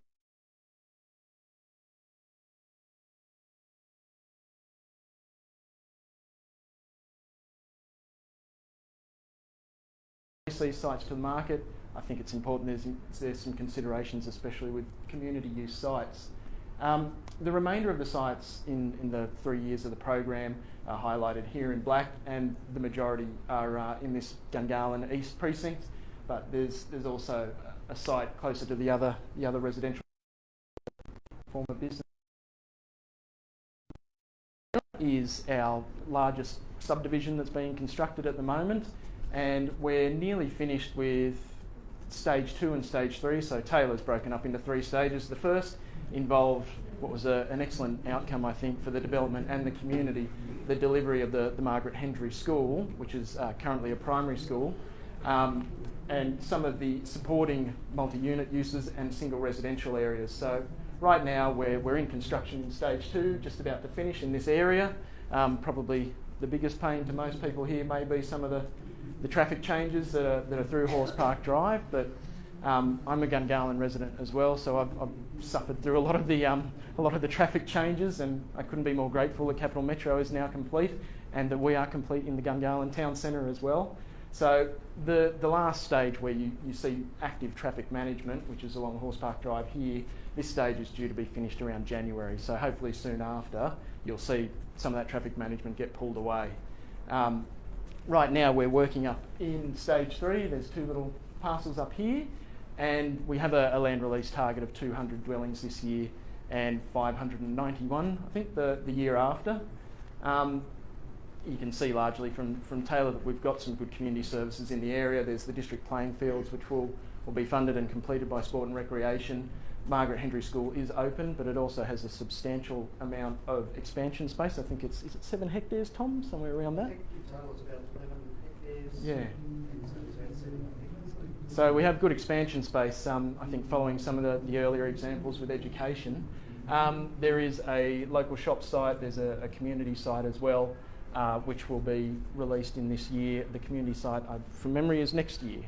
These sites to the market, I think it's important there's some considerations, especially with community use sites. The remainder of the sites in the 3 years of the program are highlighted here in black, and the majority are in this Gungahlin East precinct, but there's also a site closer to the other residential former business. Is our largest subdivision that's being constructed at the moment, and we're nearly finished with stage 2 and stage 3. So Taylor's broken up into 3 stages. The first involved what was an excellent outcome, I think, for the development and the community, the delivery of the Margaret Hendry School, which is currently a primary school, and some of the supporting multi-unit uses and single residential areas. So right now we're in construction in stage 2, just about to finish in this area. Probably the biggest pain to most people here may be some of the traffic changes that are through Horse Park Drive, but I'm a Gungahlin resident as well, so I've suffered through a lot of the traffic changes, and I couldn't be more grateful that Capital Metro is now complete and that we are complete in the Gungahlin Town Centre as well. So the last stage where you see active traffic management, which is along Horse Park Drive here, this stage is due to be finished around January, so hopefully soon after you'll see some of that traffic management get pulled away. Right now we're working up in stage 3. There's 2 little parcels up here, and we have a land release target of 200 dwellings this year and 591, I think, the year after. You can see largely from Taylor that we've got some good community services in the area. There's the district playing fields, which will be funded and completed by Sport and Recreation. Margaret Hendry School is open, but it also has a substantial amount of expansion space. I think is it 7 hectares, Tom? Somewhere around that? Total is about 11 hectares. Yeah. So we have good expansion space, I think, following some of the earlier examples with education. There is a local shop site, there's a community site as well. which will be released in this year. The community site, from memory, is next year.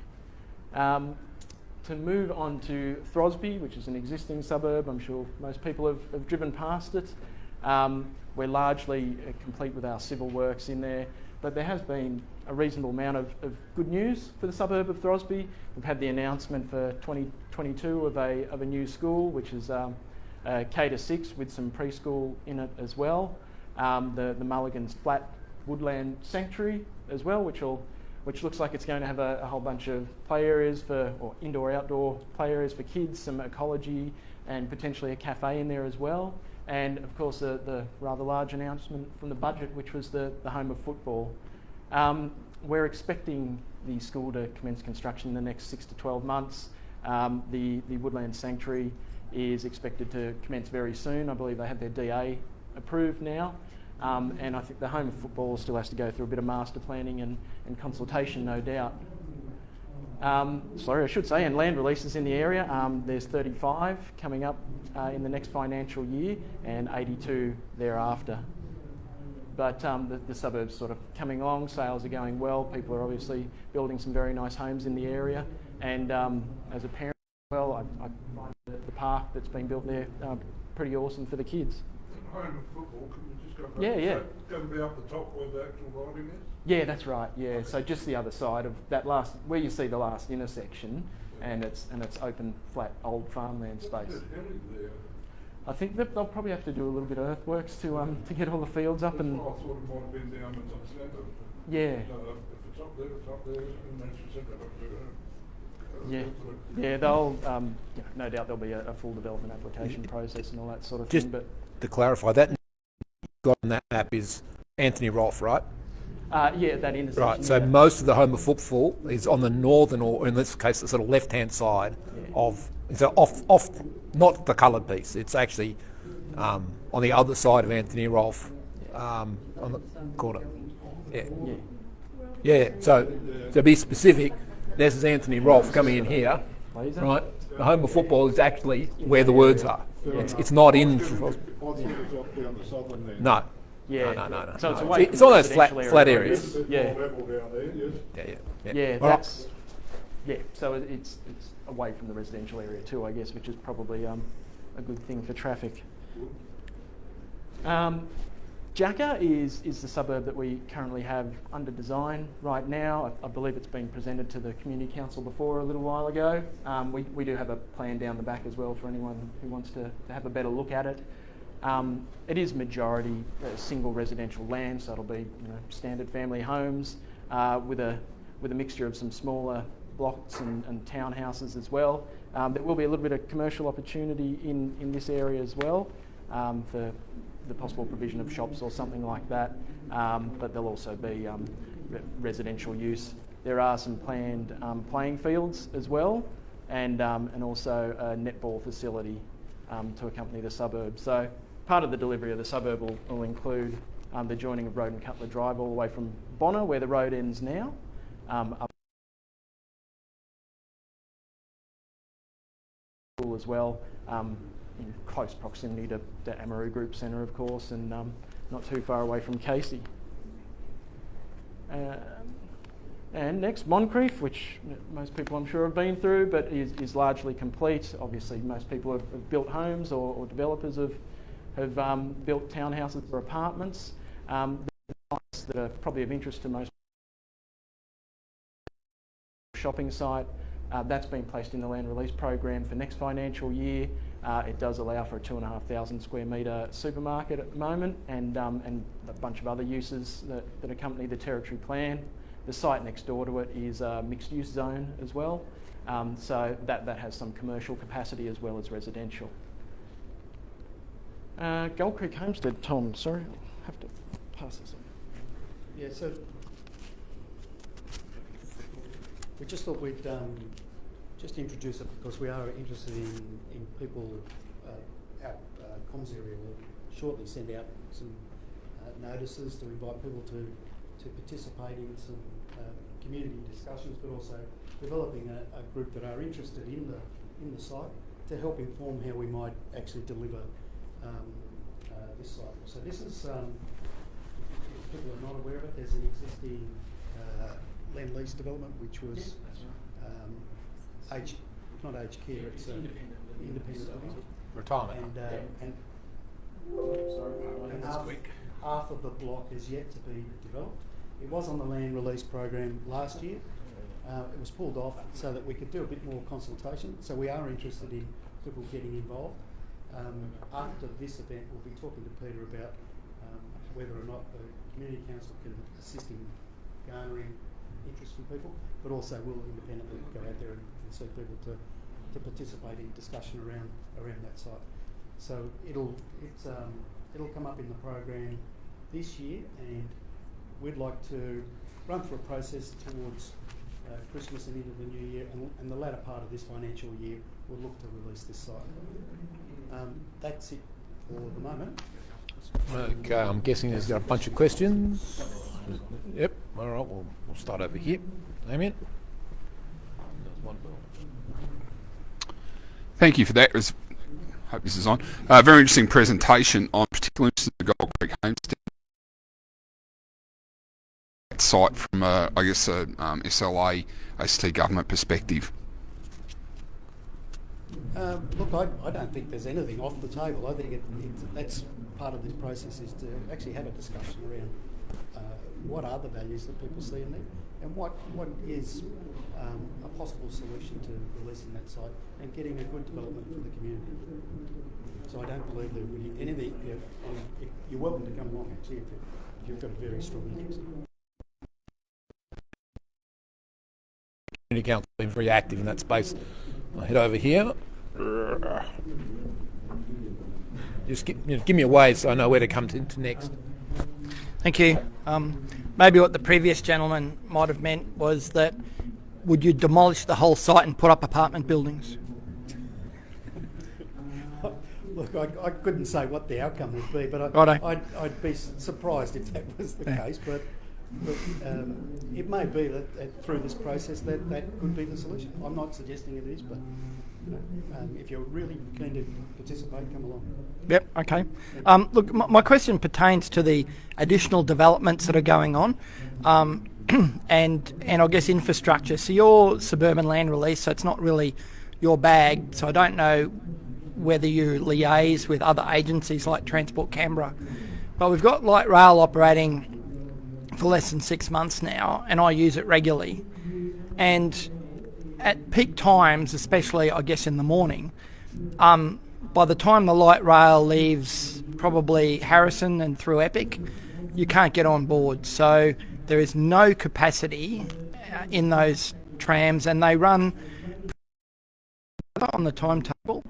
To move on to Throsby, which is an existing suburb, I'm sure most people have driven past it. We're largely complete with our civil works in there, but there has been a reasonable amount of good news for the suburb of Throsby. We've had the announcement for 2022 of a new school, which is K-6 with some preschool in it as well. The Mulligan's Flat Woodland Sanctuary as well, which looks like it's going to have a whole bunch of play areas or indoor-outdoor play areas for kids, some ecology, and potentially a cafe in there as well. And of course the rather large announcement from the budget, which was the home of football. We're expecting the school to commence construction in the next 6 to 12 months. The Woodland Sanctuary is expected to commence very soon. I believe they have their DA approved now. And I think the home of football still has to go through a bit of master planning and consultation, no doubt. Sorry, I should say, and land releases in the area. There's 35 coming up in the next financial year and 82 thereafter. But the suburb's sort of coming along, sales are going well, people are obviously building some very nice homes in the area. And as a parent as well, I find the park that's been built there pretty awesome for the kids. Home of football, can you just go back? Yeah, yeah. So it's going to be up the top where the actual riding is? Yeah, that's right. Yeah, okay. So just the other side of that last, where you see the last intersection, and it's open, flat, old farmland space. What's that hilly there? I think that they'll probably have to do a little bit of earthworks to get all the fields up. That's And what I thought it might have been down in the centre. yeah. So if it's up there, it's up there, and that's the centre up there. Yeah, they'll no doubt there'll be a full development application process and all that sort of Just thing. But to clarify, that got on that map is Anthony Rolfe, right? yeah, that intersection. Right. So yeah. most of the home of football is on the northern, or in this case, the sort of left-hand side of. So off, not the coloured piece. It's actually on the other side of Anthony Rolfe, on the corner. Yeah. Yeah. So to be specific, this is Anthony Rolfe coming in here, right? The home of football is actually where the words are. It's not in. No. Yeah. No. So it's away. It's on those flat areas. Yeah. Yeah. Yeah. That's. Yeah. So it's away from the residential area too, I guess, which is probably a good thing for traffic. Jacka is the suburb that we currently have under design right now. I believe it's been presented to the Community Council before a little while ago. We do have a plan down the back as well for anyone who wants to have a better look at it. It is majority single residential land, so it'll be standard family homes with a mixture of some smaller blocks and townhouses as well. There will be a little bit of commercial opportunity in this area as well for the possible provision of shops or something like that, but there'll also be residential use. There are some planned playing fields as well, and also a netball facility to accompany the suburb. So part of the delivery of the suburb will include the joining of Road and Cutler Drive all the way from Bonner, where the road ends now, up as well, in close proximity to the Amaroo Group Centre, of course, and not too far away from Casey. And next, Moncrief, which most people I'm sure have been through, but is largely complete. Obviously, most people have built homes, or developers have built townhouses or apartments. That are probably of interest to most. Shopping site. That's been placed in the land release program for next financial year. It does allow for a 2,500 square metre supermarket at the moment, and a bunch of other uses that accompany the territory plan. The site next door to it is a mixed use zone as well, so that has some commercial capacity as well as residential. Gold Creek Homestead, Tom, sorry, I'll have to pass this on. Yeah, so we just thought we'd just introduce it because we are interested in people. Our comms area will shortly send out some notices to invite people to participate in some community discussions, but also developing a group that are interested in the site to help inform how we might actually deliver this site. So this is people are not aware of it, there's an existing land lease development which was not aged care, it's independent living. Retirement. And half of the block is yet to be developed. It was on the land release program last year. It was pulled off so that we could do a bit more consultation. So we are interested in people getting involved. After this event, we'll be talking to Peter about whether or not the Community Council can assist in garnering interest from people, but also we'll independently go out there and see people to participate in discussion around that site. So it'll come up in the program this year, and we'd like to run through a process towards Christmas and into the new year, and the latter part of this financial year we'll look to release this site. That's it for the moment. Okay, I'm guessing there's got a bunch of questions. Yep, all right, we'll start over here. Damien? Thank you for that. Hope this is on. Very interesting presentation. I'm particularly interested in the Gold Creek Homestead site from, I guess, a SLA, ACT government perspective. Look, I don't think there's anything off the table. I think that's part of this process, is to actually have a discussion around what are the values that people see in there, and what is a possible solution to releasing that site and getting a good development for the community. So I don't believe there will be anything. You're welcome to come along, actually, if you've got a very strong interest. Community Council has been very active in that space. I'll head over here. Just give me a wave so I know where to come to next. Thank you. Maybe what the previous gentleman might have meant was that would you demolish the whole site and put up apartment buildings? Look, I couldn't say what the outcome would be, but I'd be surprised if that was the case. But it may be that through this process that could be the solution. I'm not suggesting it is, but if you're really keen to participate, come along. Yep, okay. Look, my question pertains to the additional developments that are going on and I guess infrastructure. So your suburban land release, so it's not really your bag, so I don't know whether you liaise with other agencies like Transport Canberra. But we've got light rail operating for less than 6 months now, and I use it regularly. And at peak times, especially I guess in the morning, by the time the light rail leaves probably Harrison and through Epic, you can't get on board. So there is no capacity in those trams, and they run on the timetable.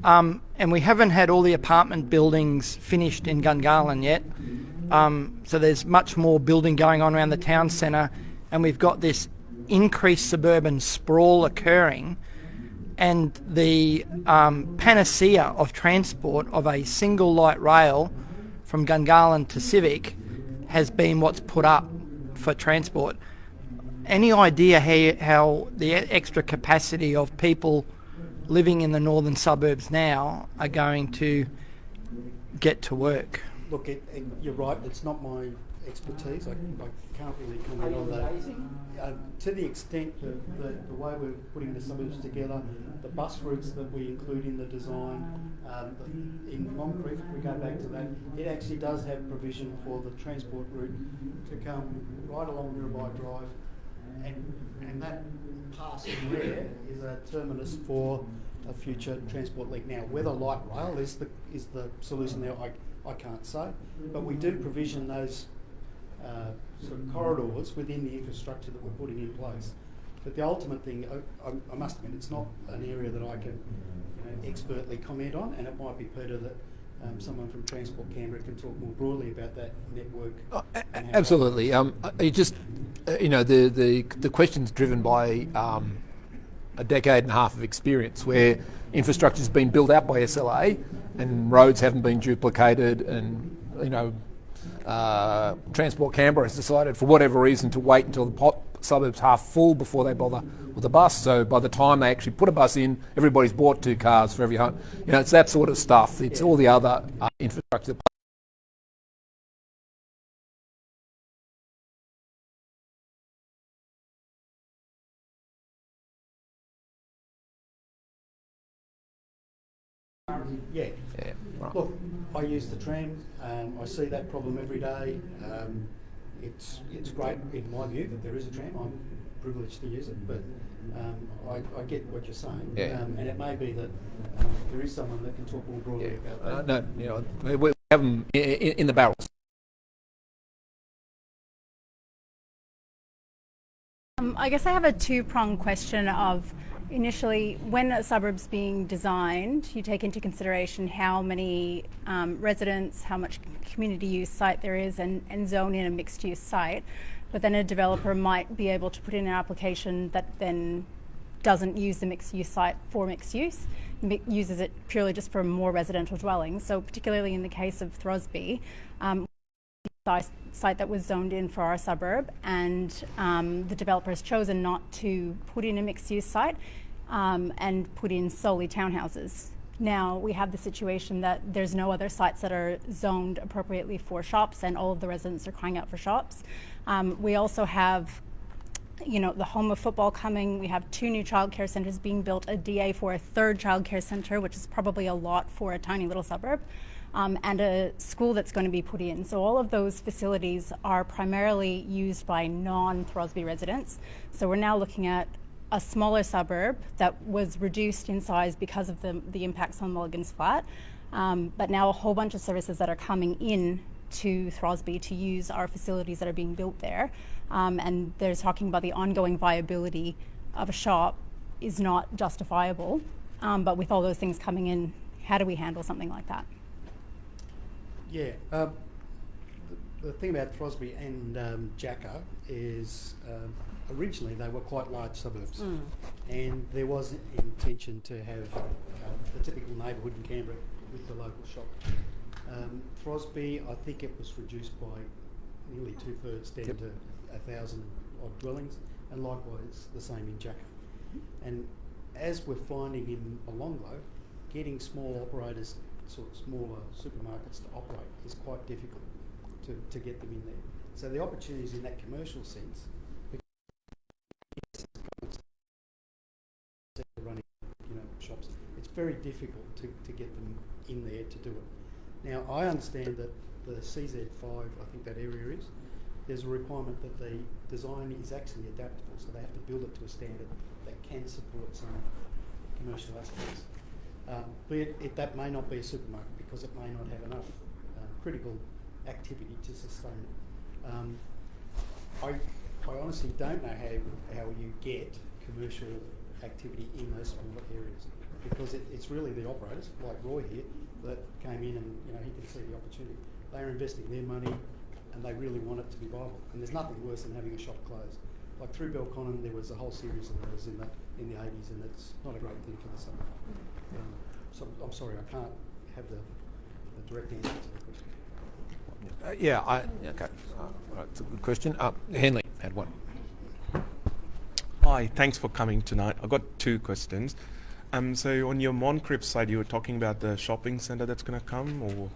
And we haven't had all the apartment buildings finished in Gungahlin yet. So there's much more building going on around the town centre, and we've got this increased suburban sprawl occurring, and the panacea of transport of a single light rail from Gungahlin to Civic has been what's put up for transport. Any idea how the extra capacity of people living in the northern suburbs now are going to get to work? Look, you're right, it's not my expertise. I can't really comment on that. To the extent that the way we're putting the suburbs together, the bus routes that we include in the design, in Moncrief, if we go back to that, it actually does have provision for the transport route to come right along Mirabai Drive, and that passing there is a terminus for a future transport link. Now, whether light rail is the solution there, I can't say, but we do provision those sort of corridors within the infrastructure that we're putting in place. But the ultimate thing, I must admit, it's not an area that I can expertly comment on, and it might be, Peter, that someone from Transport Canberra can talk more broadly about that network. Absolutely. You just, the question's driven by a decade and a half of experience where infrastructure's been built out by SLA and roads haven't been duplicated, and Transport Canberra has decided for whatever reason to wait until the suburb's half full before they bother with a bus. So by the time they actually put a bus in, everybody's bought 2 cars for every home. It's that sort of stuff. It's all the other infrastructure Yeah. Yeah. Right. Look, I use the tram. I see that problem every day. It's great in my view that there is a tram. I'm privileged to use it, but I get what you're saying. Yeah. And it may be that there is someone that can talk more broadly about that. No, you know, we have them in the barrels. I guess I have a two-pronged question of, initially, when a suburb's being designed, you take into consideration how many residents, how much community use site there is, and zone in a mixed-use site. But then a developer might be able to put in an application that then doesn't use the mixed-use site for mixed use, uses it purely just for more residential dwellings. So particularly in the case of Throsby, site that was zoned in for our suburb, and the developer has chosen not to put in a mixed-use site and put in solely townhouses. Now we have the situation that there's no other sites that are zoned appropriately for shops, and all of the residents are crying out for shops. We also have, you know, the home of football coming. We have 2 new childcare centres being built, a DA for a 3rd childcare centre, which is probably a lot for a tiny little suburb. And a school that's going to be put in. So all of those facilities are primarily used by non-Throsby residents. So we're now looking at a smaller suburb that was reduced in size because of the impacts on Mulligan's Flat, but now a whole bunch of services that are coming in to Throsby to use our facilities that are being built there. And they're talking about the ongoing viability of a shop is not justifiable. But with all those things coming in, how do we handle something like that? Yeah, the thing about Throsby and Jacka is originally they were quite large suburbs, and there was intention to have the typical neighbourhood in Canberra with the local shop. Throsby, I think it was reduced by nearly 2/3 down to 1,000 odd dwellings, and likewise the same in Jacka. And as we're finding in Bolongo, getting small operators, sort of smaller supermarkets to operate is quite difficult to get them in there. So the opportunities in that commercial sense, running, you know, shops, it's very difficult to get them in there to do it. Now I understand that the CZ5, I think that area is, there's a requirement that the design is actually adaptable, so they have to build it to a standard that can support some commercial aspects. But that may not be a supermarket because it may not have enough critical activity to sustain it. I honestly don't know how you get commercial activity in those smaller areas, because it's really the operators like Roy here that came in and, you know, he can see the opportunity. They are investing their money and they really want it to be viable. And there's nothing worse than having a shop closed. Like through Belconnen, there was a whole series of those in the 80s, and it's not a great thing for the suburb. So I'm sorry, I can't have the direct answer to the question. Okay. That's a good question. Henley had one. Hi, thanks for coming tonight. I've got 2 questions. So on your Moncrief side, you were talking about the shopping centre that's going to come, or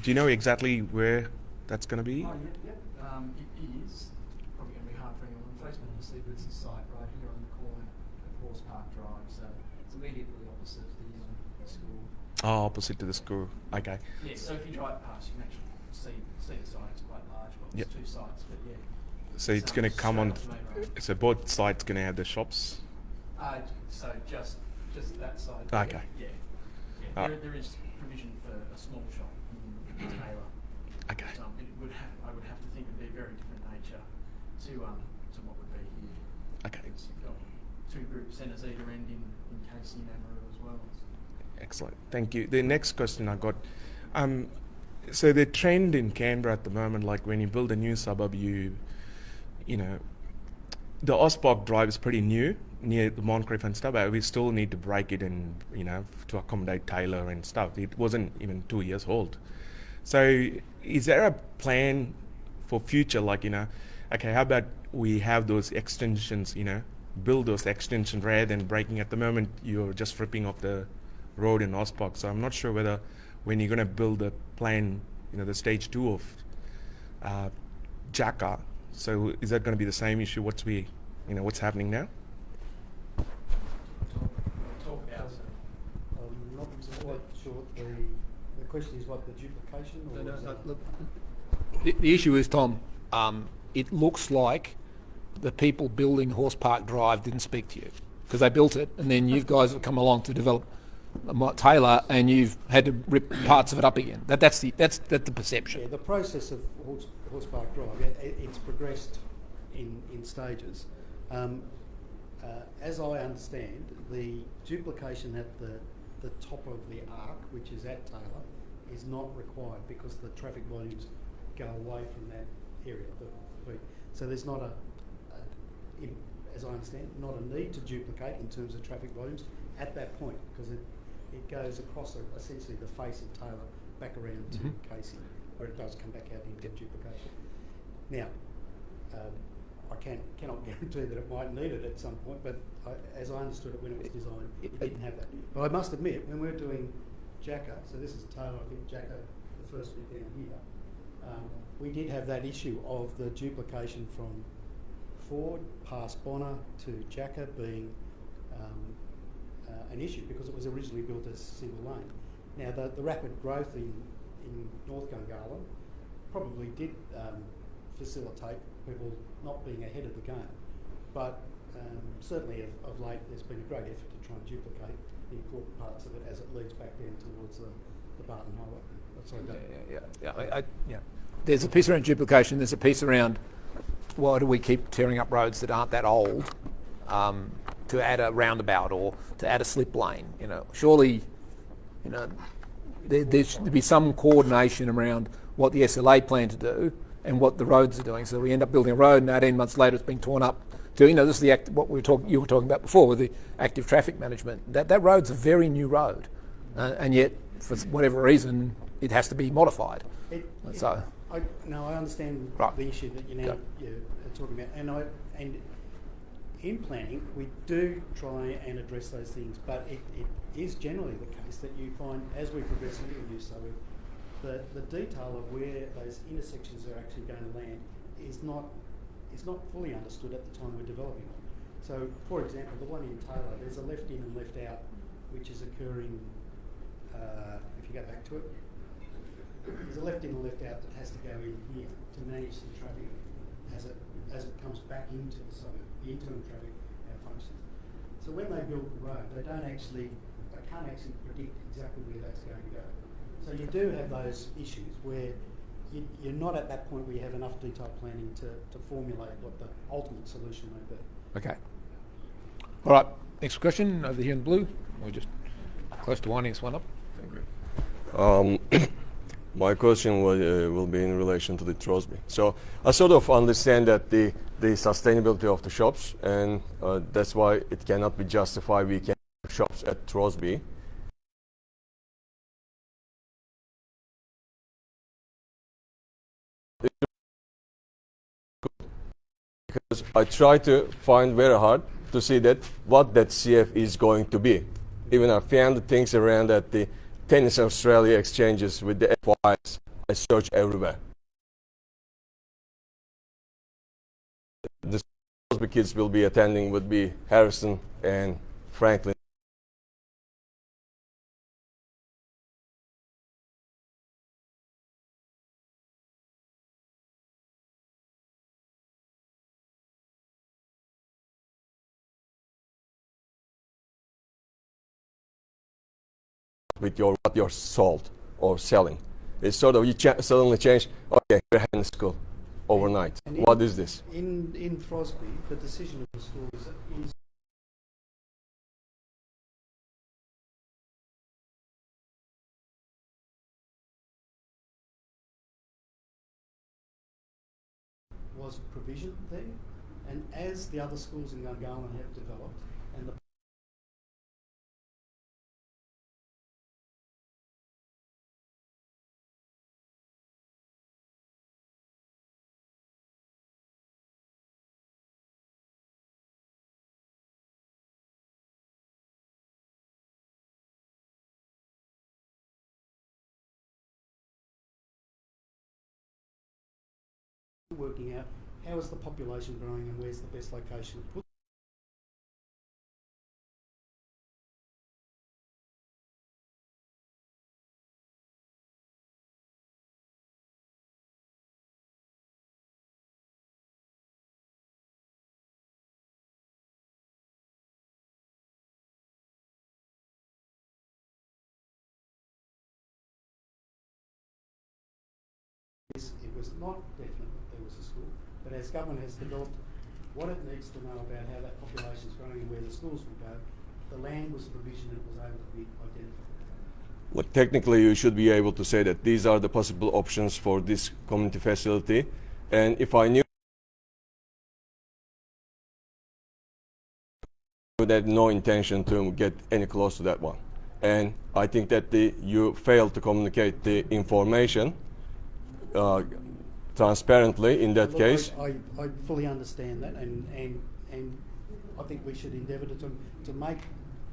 do you know exactly where that's going to be? Oh, yeah. It is probably going to be hard for anyone placement to see, but it's a site right here on the corner of Horse Park Drive, so it's immediately opposite the school. Oh, opposite to the school. Okay. Yeah, so if you drive past, you can actually see the site. It's quite large. Well, there's 2 sites, but yeah. So it's going to come on. So both sides going to have the shops. So just that side. Okay. Yeah. There is provision for a small shop in Taylor. Okay. But, I would have to think it'd be a very different nature to what would be here. Okay. You've got 2 group centres either end in Casey and Amaru as well. Excellent. Thank you. The next question I got. So the trend in Canberra at the moment, like when you build a new suburb, you know, the Osborg Drive is pretty new, near the Moncrief and stuff, but we still need to break it in, you know, to accommodate Taylor and stuff. It wasn't even 2 years old. So is there a plan for future, like, you know, okay, how about we have those extensions, you know, build those extensions rather than breaking. At the moment, you're just ripping off the road in Osborg. So I'm not sure whether when you're going to build the plan, you know, the stage 2 of Jacka, so is that going to be the same issue? What's happening now? Talk about not what short the question is what the duplication or No, is no, that- look, the issue is, Tom, it looks like the people building Horse Park Drive didn't speak to you because they built it, and then you guys have come along to develop Taylor, and you've had to rip parts of it up again. That's the perception. Yeah, the process of Horse Park Drive, it's progressed in stages. As I understand, the duplication at the top of the arc, which is at Taylor, is not required because the traffic volumes go away from that area. So there's not as I understand, not a need to duplicate in terms of traffic volumes at that point because it goes across essentially the face of Taylor back around to Casey, where it does come back out into duplication. Now, I cannot guarantee that it might need it at some point, but as I understood it when it was designed, it didn't have that. But I must admit, when we're doing Jacka, so this is Taylor, I think Jacka, the first bit down here, we did have that issue of the duplication from Ford past Bonner to Jacka being an issue because it was originally built as single lane. Now the rapid growth in North Gungahlin probably did facilitate people not being ahead of the game, but certainly of late there's been a great effort to try and duplicate the important parts of it as it leads back down towards the Barton Highway. Yeah. There's a piece around duplication. There's a piece around why do we keep tearing up roads that aren't that old to add a roundabout or to add a slip lane. Surely, there should be some coordination around what the SLA plan to do and what the roads are doing. So we end up building a road, and 18 months later, it's being torn up. This is what you were talking about before with the active traffic management. That road's a very new road, and yet for whatever reason, it has to be modified. I understand the issue that you're talking about, and in planning we do try and address those things, but it is generally the case that you find as we progress into a new suburb, the detail of where those intersections are actually going to land is not fully understood at the time we're developing it. So, for example, the one in Taylor, there's a left in and left out, which is occurring. If you go back to it. There's a left in and left out that has to go in here to manage the traffic as it comes back into the suburb, the internal traffic functions. So when they build the road, they can't actually predict exactly where that's going to go. So you do have those issues where you're not at that point where you have enough detailed planning to formulate what the ultimate solution may be. Okay. All right. Next question over here in blue. We're just close to winding this one up. Thank you. My question will be in relation to the Trosby. So I sort of understand that the sustainability of the shops, and that's why it cannot be justified. We can have shops at Trosby. Because I try to find very hard to see that what that CF is going to be. Even I found the things around at the Tennis Australia exchanges with the FYs. I search everywhere. The kids will be attending would be Harrison and Franklin. With your sold or selling, it's sort of you suddenly change. Okay, we're having school overnight. And what is this? In Throsby, the decision of the school is was provision there, and as the other schools in Gungahlin have developed, and the working out how is the population growing and where's the best location to put was not definite that there was a school, but as government has developed what it needs to know about how that population is growing and where the schools will go, the land was provisioned and it was able to be identified. Well, technically, you should be able to say that these are the possible options for this community facility. And if I knew that no intention to get any close to that one. And I think that you failed to communicate the information transparently in that Look, case. I fully understand that, and I think we should endeavour to make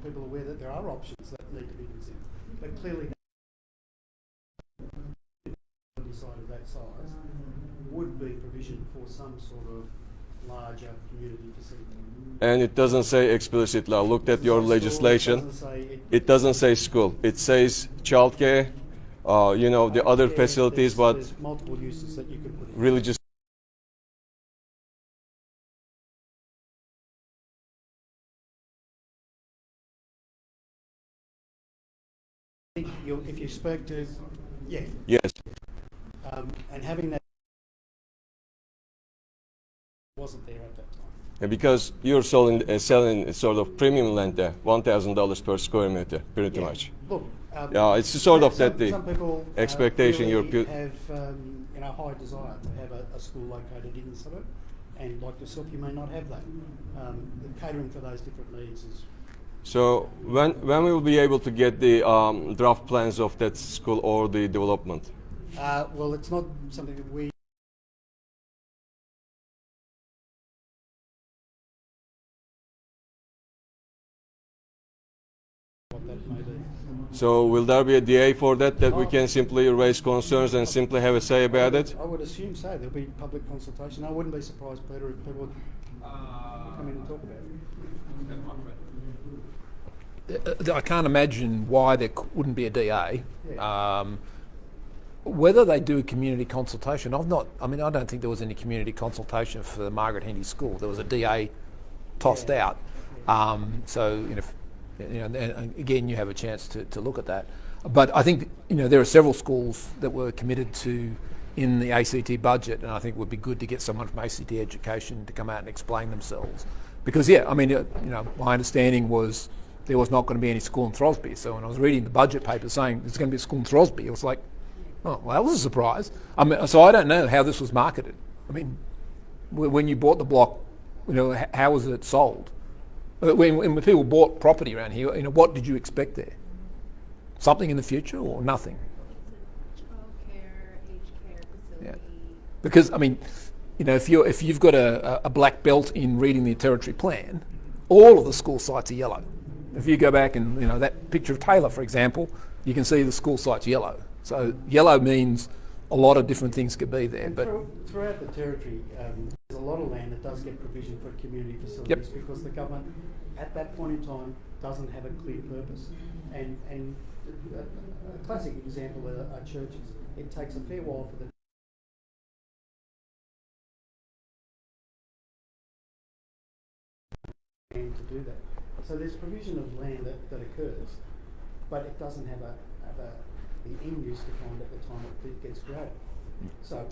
people aware that there are options that need to be considered. But clearly, side of that size would be provision for some sort of larger community facility. And it doesn't say explicitly. I looked at your legislation. It doesn't say school. It says childcare, you know, the other facilities, but there's multiple uses that you could put in. Really just If you spoke to, yes, and having that wasn't there at that time. yeah, because you're selling sort of premium land there, $1,000 per square meter, pretty much. Look, yeah, it's sort of some, that the some people, expectation really you're have you know, high desire to have a school located in the suburb, and like yourself, you may not have that. The catering for those different needs is. So when we will be able to get the draft plans of that school or the development? Well, it's not something that we. What that may be. So will there be a DA for that we can simply raise concerns and simply have a say about it? I would assume so. There'll be public consultation. I wouldn't be surprised, Peter, if people would come in and talk about it. I can't imagine why there wouldn't be a DA. Whether they do a community consultation, I don't think there was any community consultation for the Margaret Henty School. There was a DA tossed out. So, and again, you have a chance to look at that. But I think, there are several schools that were committed to in the ACT budget, and I think it would be good to get someone from ACT Education to come out and explain themselves. Because, my understanding was there was not going to be any school in Throsby. So when I was reading the budget paper saying there's going to be a school in Throsby, it was like, oh, well, that was a surprise. So I don't know how this was marketed. When you bought the block, how was it sold? When people bought property around here, what did you expect there? Something in the future or nothing? Childcare, aged care facility. Yeah. Because, if you've got a black belt in reading the territory plan, all of the school sites are yellow. If you go back and, that picture of Taylor, for example, you can see the school site's yellow. So yellow means a lot of different things could be there. And But throughout the territory, there's a lot of land that does get provision for community facilities because the government, at that point in time, doesn't have a clear purpose. And a classic example are churches. It takes a fair while for the land to do that. So there's provision of land that occurs, but it doesn't have the end use defined at the time it gets created. So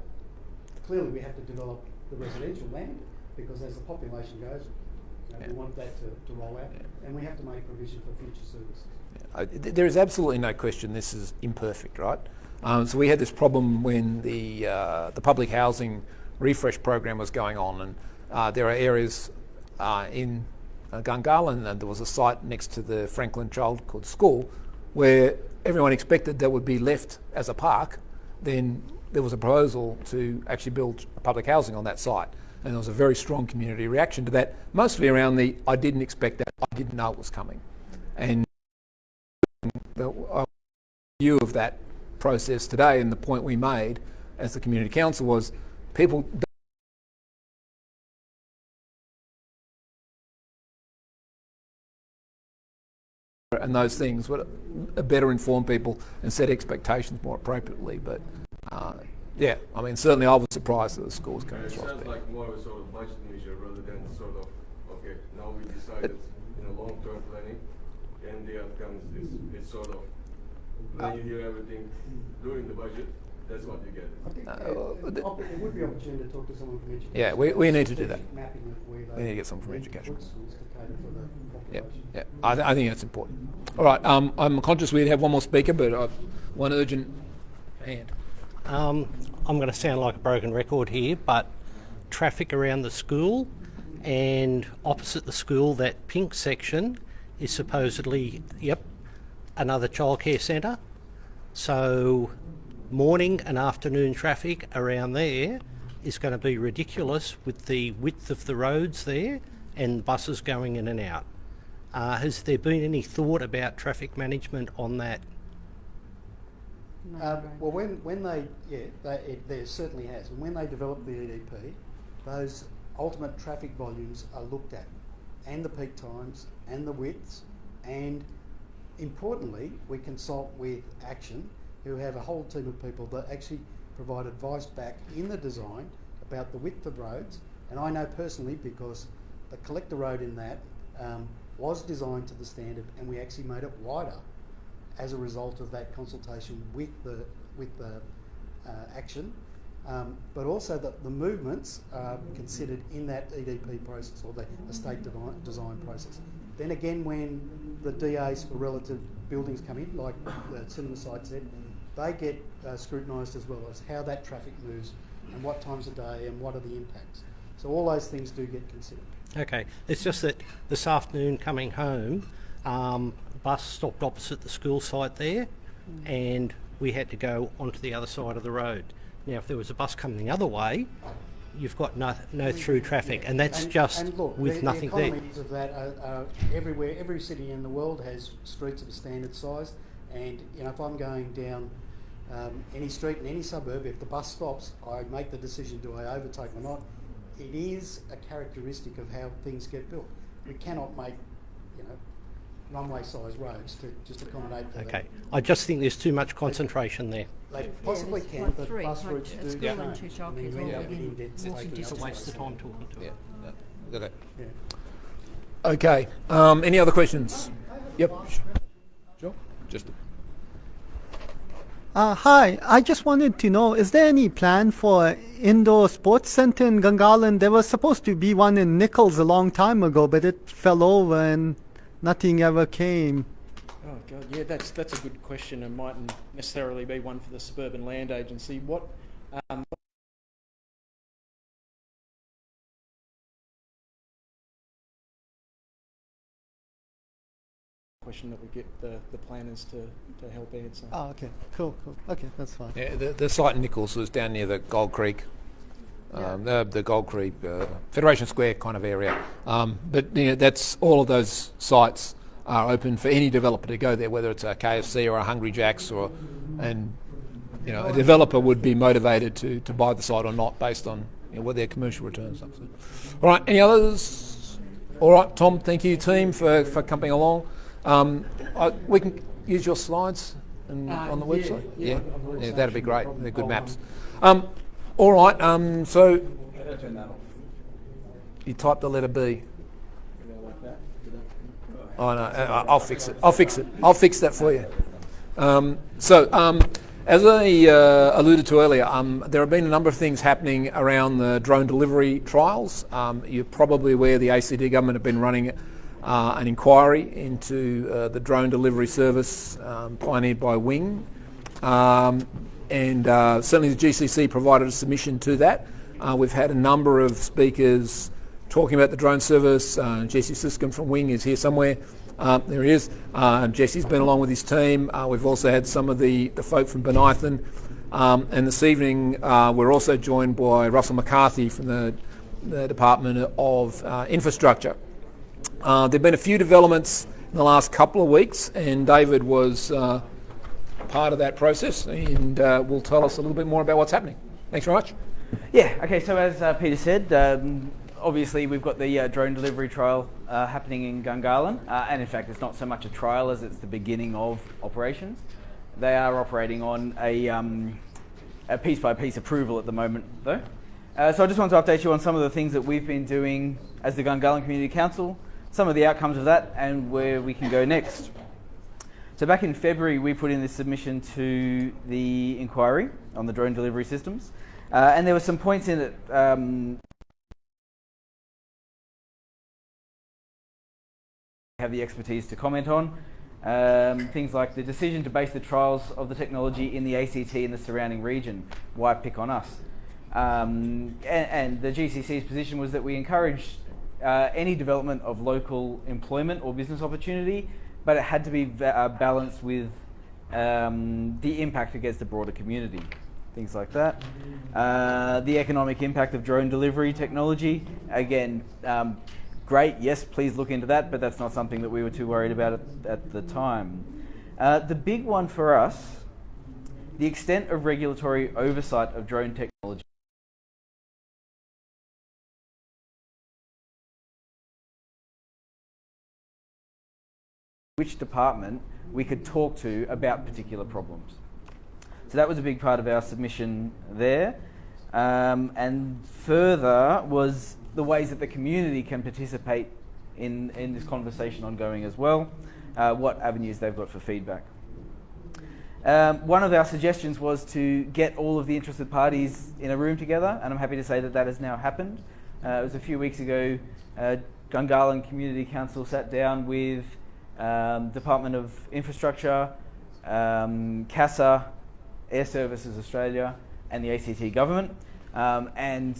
clearly we have to develop the residential land because as the population goes, we want that to roll out, and we have to make provision for future services. there is absolutely no question this is imperfect, right? So we had this problem when the public housing refresh program was going on, and there are areas in Gungahlin, and there was a site next to the Franklin Childhood School where everyone expected that would be left as a park. Then there was a proposal to actually build public housing on that site, and there was a very strong community reaction to that, mostly around I didn't expect that, I didn't know it was coming. And the view of that process today, and the point we made as the community council was people and those things would better inform people and set expectations more appropriately. But certainly I was surprised that the schools came across. It sounds like more of a sort of budget measure rather than sort of, okay, now we decided long-term planning, and the outcome is this. It's sort of when you do everything during the budget, That's what you get. I think it would be opportune to talk to someone from education. Yeah, we need to do that. Mapping of where We need to get someone from need education. put schools to cater for the Yep, population. yeah. I think that's important. All right, I'm conscious we have one more speaker, but I've one urgent hand. I'm going to sound like a broken record here, but traffic around the school and opposite the school, that pink section is supposedly, another childcare centre. So morning and afternoon traffic around there is going to be ridiculous with the width of the roads there and buses going in and out. Has there been any thought about traffic management on that? Well, when there certainly has. And when they develop the EDP, those ultimate traffic volumes are looked at, and the peak times, and the widths, and importantly, we consult with Action, who have a whole team of people that actually provide advice back in the design about the width of roads. And I know personally, because the collector road in that was designed to the standard, and we actually made it wider as a result of that consultation with the Action, but also that the movements are considered in that EDP process, or the estate design process. Then again, when the DAs for relative buildings come in, like the cinema site said, they get scrutinised as well as how that traffic moves and what times of day and what are the impacts. So all those things do get considered. Okay, it's just that this afternoon coming home, bus stopped opposite the school site there, and we had to go onto the other side of the road. Now, if there was a bus coming the other way, you've got no through traffic, and that's look, with nothing there. The economies of that are everywhere. Every city in the world has streets of a standard size, and if I'm going down any street in any suburb, if the bus stops, I make the decision: do I overtake or not? It is a characteristic of how things get built. We cannot make runway-sized roads to just accommodate for that. Okay, I just think there's too much concentration there. They possibly can, but bus routes do change. It's a waste of time talking to it. Okay. Okay. Any other questions? Yep. Sure. Just. Hi, I just wanted to know, is there any plan for indoor sports centre in Gungahlin? There was supposed to be one in Nichols a long time ago, but it fell over and nothing ever came. Oh God, yeah, that's a good question, and mightn't necessarily be one for the Suburban Land Agency. What question that we get the planners to help answer. Oh, okay, cool. Okay, that's fine. Yeah, the site in Nichols was down near the Gold Creek. The Gold Creek Federation Square kind of area, but that's all of those sites are open for any developer to go there, whether it's a KFC or a Hungry Jack's, and a developer would be motivated to buy the site or not based on what their commercial returns are. So. All right, any others? All right, Tom, thank you, team, for coming along. We can use your slides on the website. Yeah, that'd be great. They're good maps. All right, so you type the letter B. Oh no, I'll fix it. I'll fix that for you. As I alluded to earlier, there have been a number of things happening around the drone delivery trials. You're probably aware the ACT government have been running an inquiry into the drone delivery service pioneered by Wing. And certainly the GCC provided a submission to that. We've had a number of speakers talking about the drone service. Jesse Siscom from Wing is here somewhere. There he is. Jesse's been along with his team. We've also had some of the folk from Bonython. And this evening we're also joined by Russell McCarthy from the Department of Infrastructure. There have been a few developments in the last couple of weeks, and David was part of that process, and will tell us a little bit more about what's happening. Thanks very much. Yeah, okay, so as Peter said, obviously we've got the drone delivery trial happening in Gungahlin, and in fact it's not so much a trial as it's the beginning of operations. They are operating on a piece-by-piece approval at the moment though. So I just wanted to update you on some of the things that we've been doing as the Gungahlin Community Council, some of the outcomes of that, and where we can go next. So back in February, we put in this submission to the inquiry on the drone delivery systems, and there were some points in it have the expertise to comment on. Things like the decision to base the trials of the technology in the ACT and the surrounding region. Why pick on us? And the GCC's position was that we encouraged any development of local employment or business opportunity, but it had to be balanced with the impact against the broader community. Things like that. The economic impact of drone delivery technology. Again, great, yes, please look into that, but that's not something that we were too worried about at the time. The big one for us, the extent of regulatory oversight of drone technology. Which department we could talk to about particular problems. So that was a big part of our submission there. And further was the ways that the community can participate in this conversation ongoing as well, what avenues they've got for feedback. One of our suggestions was to get all of the interested parties in a room together, and I'm happy to say that that has now happened. It was a few weeks ago, Gungahlin Community Council sat down with Department of Infrastructure, CASA, Air Services Australia, and the ACT government, and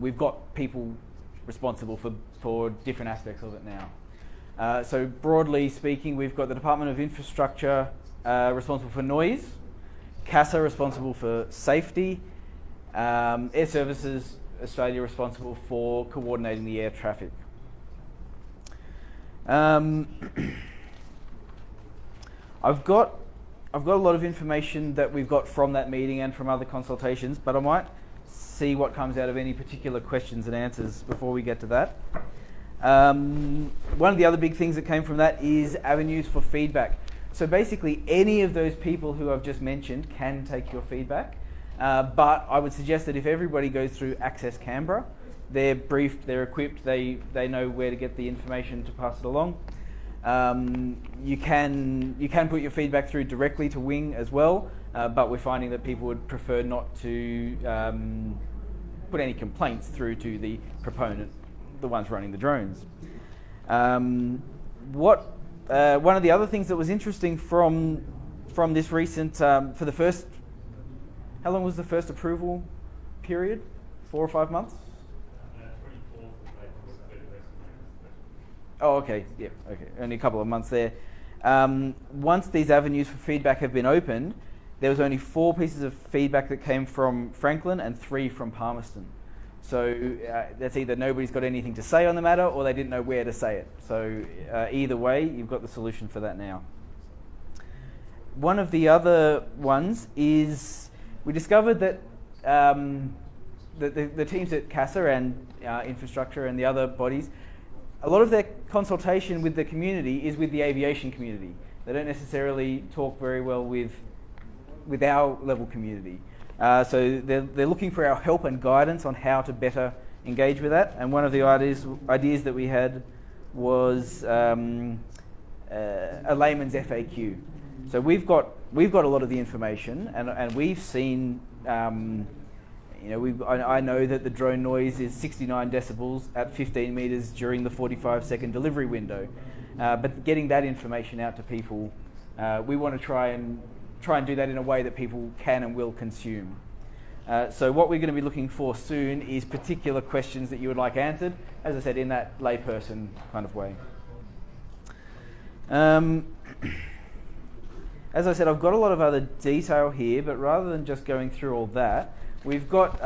we've got people responsible for different aspects of it now. So broadly speaking, we've got the Department of Infrastructure responsible for noise, CASA responsible for safety, Air Services Australia responsible for coordinating the air traffic. I've got a lot of information that we've got from that meeting and from other consultations, but I might see what comes out of any particular questions and answers before we get to that. One of the other big things that came from that is avenues for feedback. So basically any of those people who I've just mentioned can take your feedback, but I would suggest that if everybody goes through Access Canberra, they're briefed, they're equipped, they know where to get the information to pass it along. You can put your feedback through directly to Wing as well, but we're finding that people would prefer not to put any complaints through to the proponent, the ones running the drones. One of the other things that was interesting from this recent, for the first, how long was the first approval period? 4 or 5 months? Oh, okay, yeah, okay, only a couple of months there. Once these avenues for feedback have been opened, there was only 4 pieces of feedback that came from Franklin and 3 from Palmerston. So that's either nobody's got anything to say on the matter or they didn't know where to say it. So either way, you've got the solution for that now. One of the other ones is we discovered that the teams at CASA and Infrastructure and the other bodies, a lot of their consultation with the community is with the aviation community. They don't necessarily talk very well with our level community. So they're looking for our help and guidance on how to better engage with that. And one of the ideas that we had was a layman's FAQ. So we've got a lot of the information, and we've seen. I know that the drone noise is 69 decibels at 15 metres during the 45-second delivery window. But getting that information out to people, we want to try and do that in a way that people can and will consume. So what we're going to be looking for soon is particular questions that you would like answered, as I said, in that layperson kind of way. As I said, I've got a lot of other detail here, but rather than just going through all that, we've got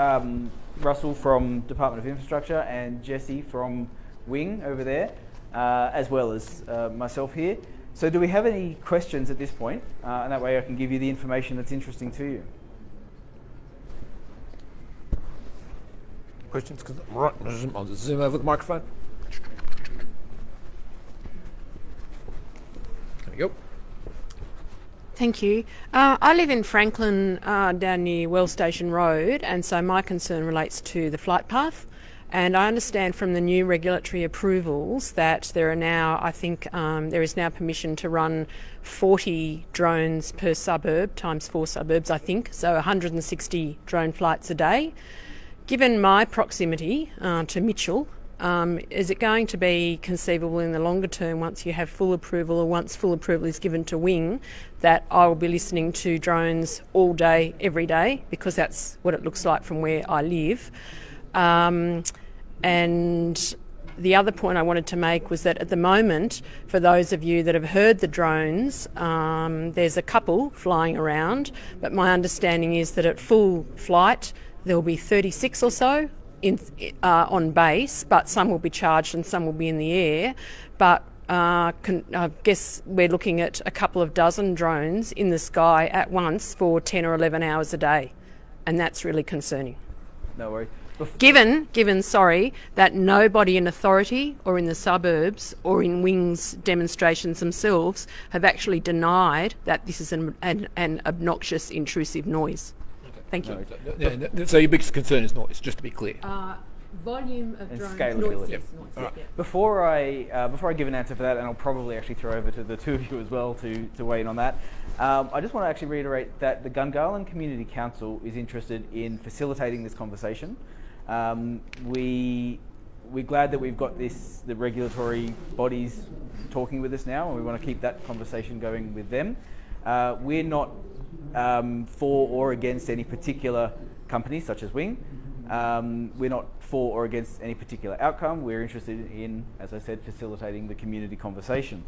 Russell from Department of Infrastructure and Jesse from Wing over there, as well as myself here. So do we have any questions at this point? And that way I can give you the information that's interesting to you. Questions? Right, I'll just zoom over the microphone. There we go. Thank you. I live in Franklin down near Well Station Road, and so my concern relates to the flight path And I understand from the new regulatory approvals that there are now, I think there is now permission to run 40 drones per suburb, times 4 suburbs, I think, so 160 drone flights a day. Given my proximity to Mitchell, is it going to be conceivable in the longer term, once you have full approval, or once full approval is given to Wing, that I will be listening to drones all day, every day, because that's what it looks like from where I live? And the other point I wanted to make was that at the moment, for those of you that have heard the drones, there's a couple flying around, but my understanding is that at full flight there will be 36 or so on base, but some will be charged and some will be in the air. But I guess we're looking at a couple of dozen drones in the sky at once for 10 or 11 hours a day, and that's really concerning. No worries. Given, that nobody in authority or in the suburbs or in Wing's demonstrations themselves have actually denied that this is an obnoxious, intrusive noise. Thank you. So your biggest concern is noise, just to be clear. Volume of And drones. scalability. Noise, Right. yeah. Before I give an answer for that, and I'll probably actually throw over to the two of you as well to weigh in on that, I just want to actually reiterate that the Gungahlin Community Council is interested in facilitating this conversation. We're glad that we've got the regulatory bodies talking with us now, and we want to keep that conversation going with them. We're not for or against any particular company such as Wing. We're not for or against any particular outcome. We're interested in, as I said, facilitating the community conversation.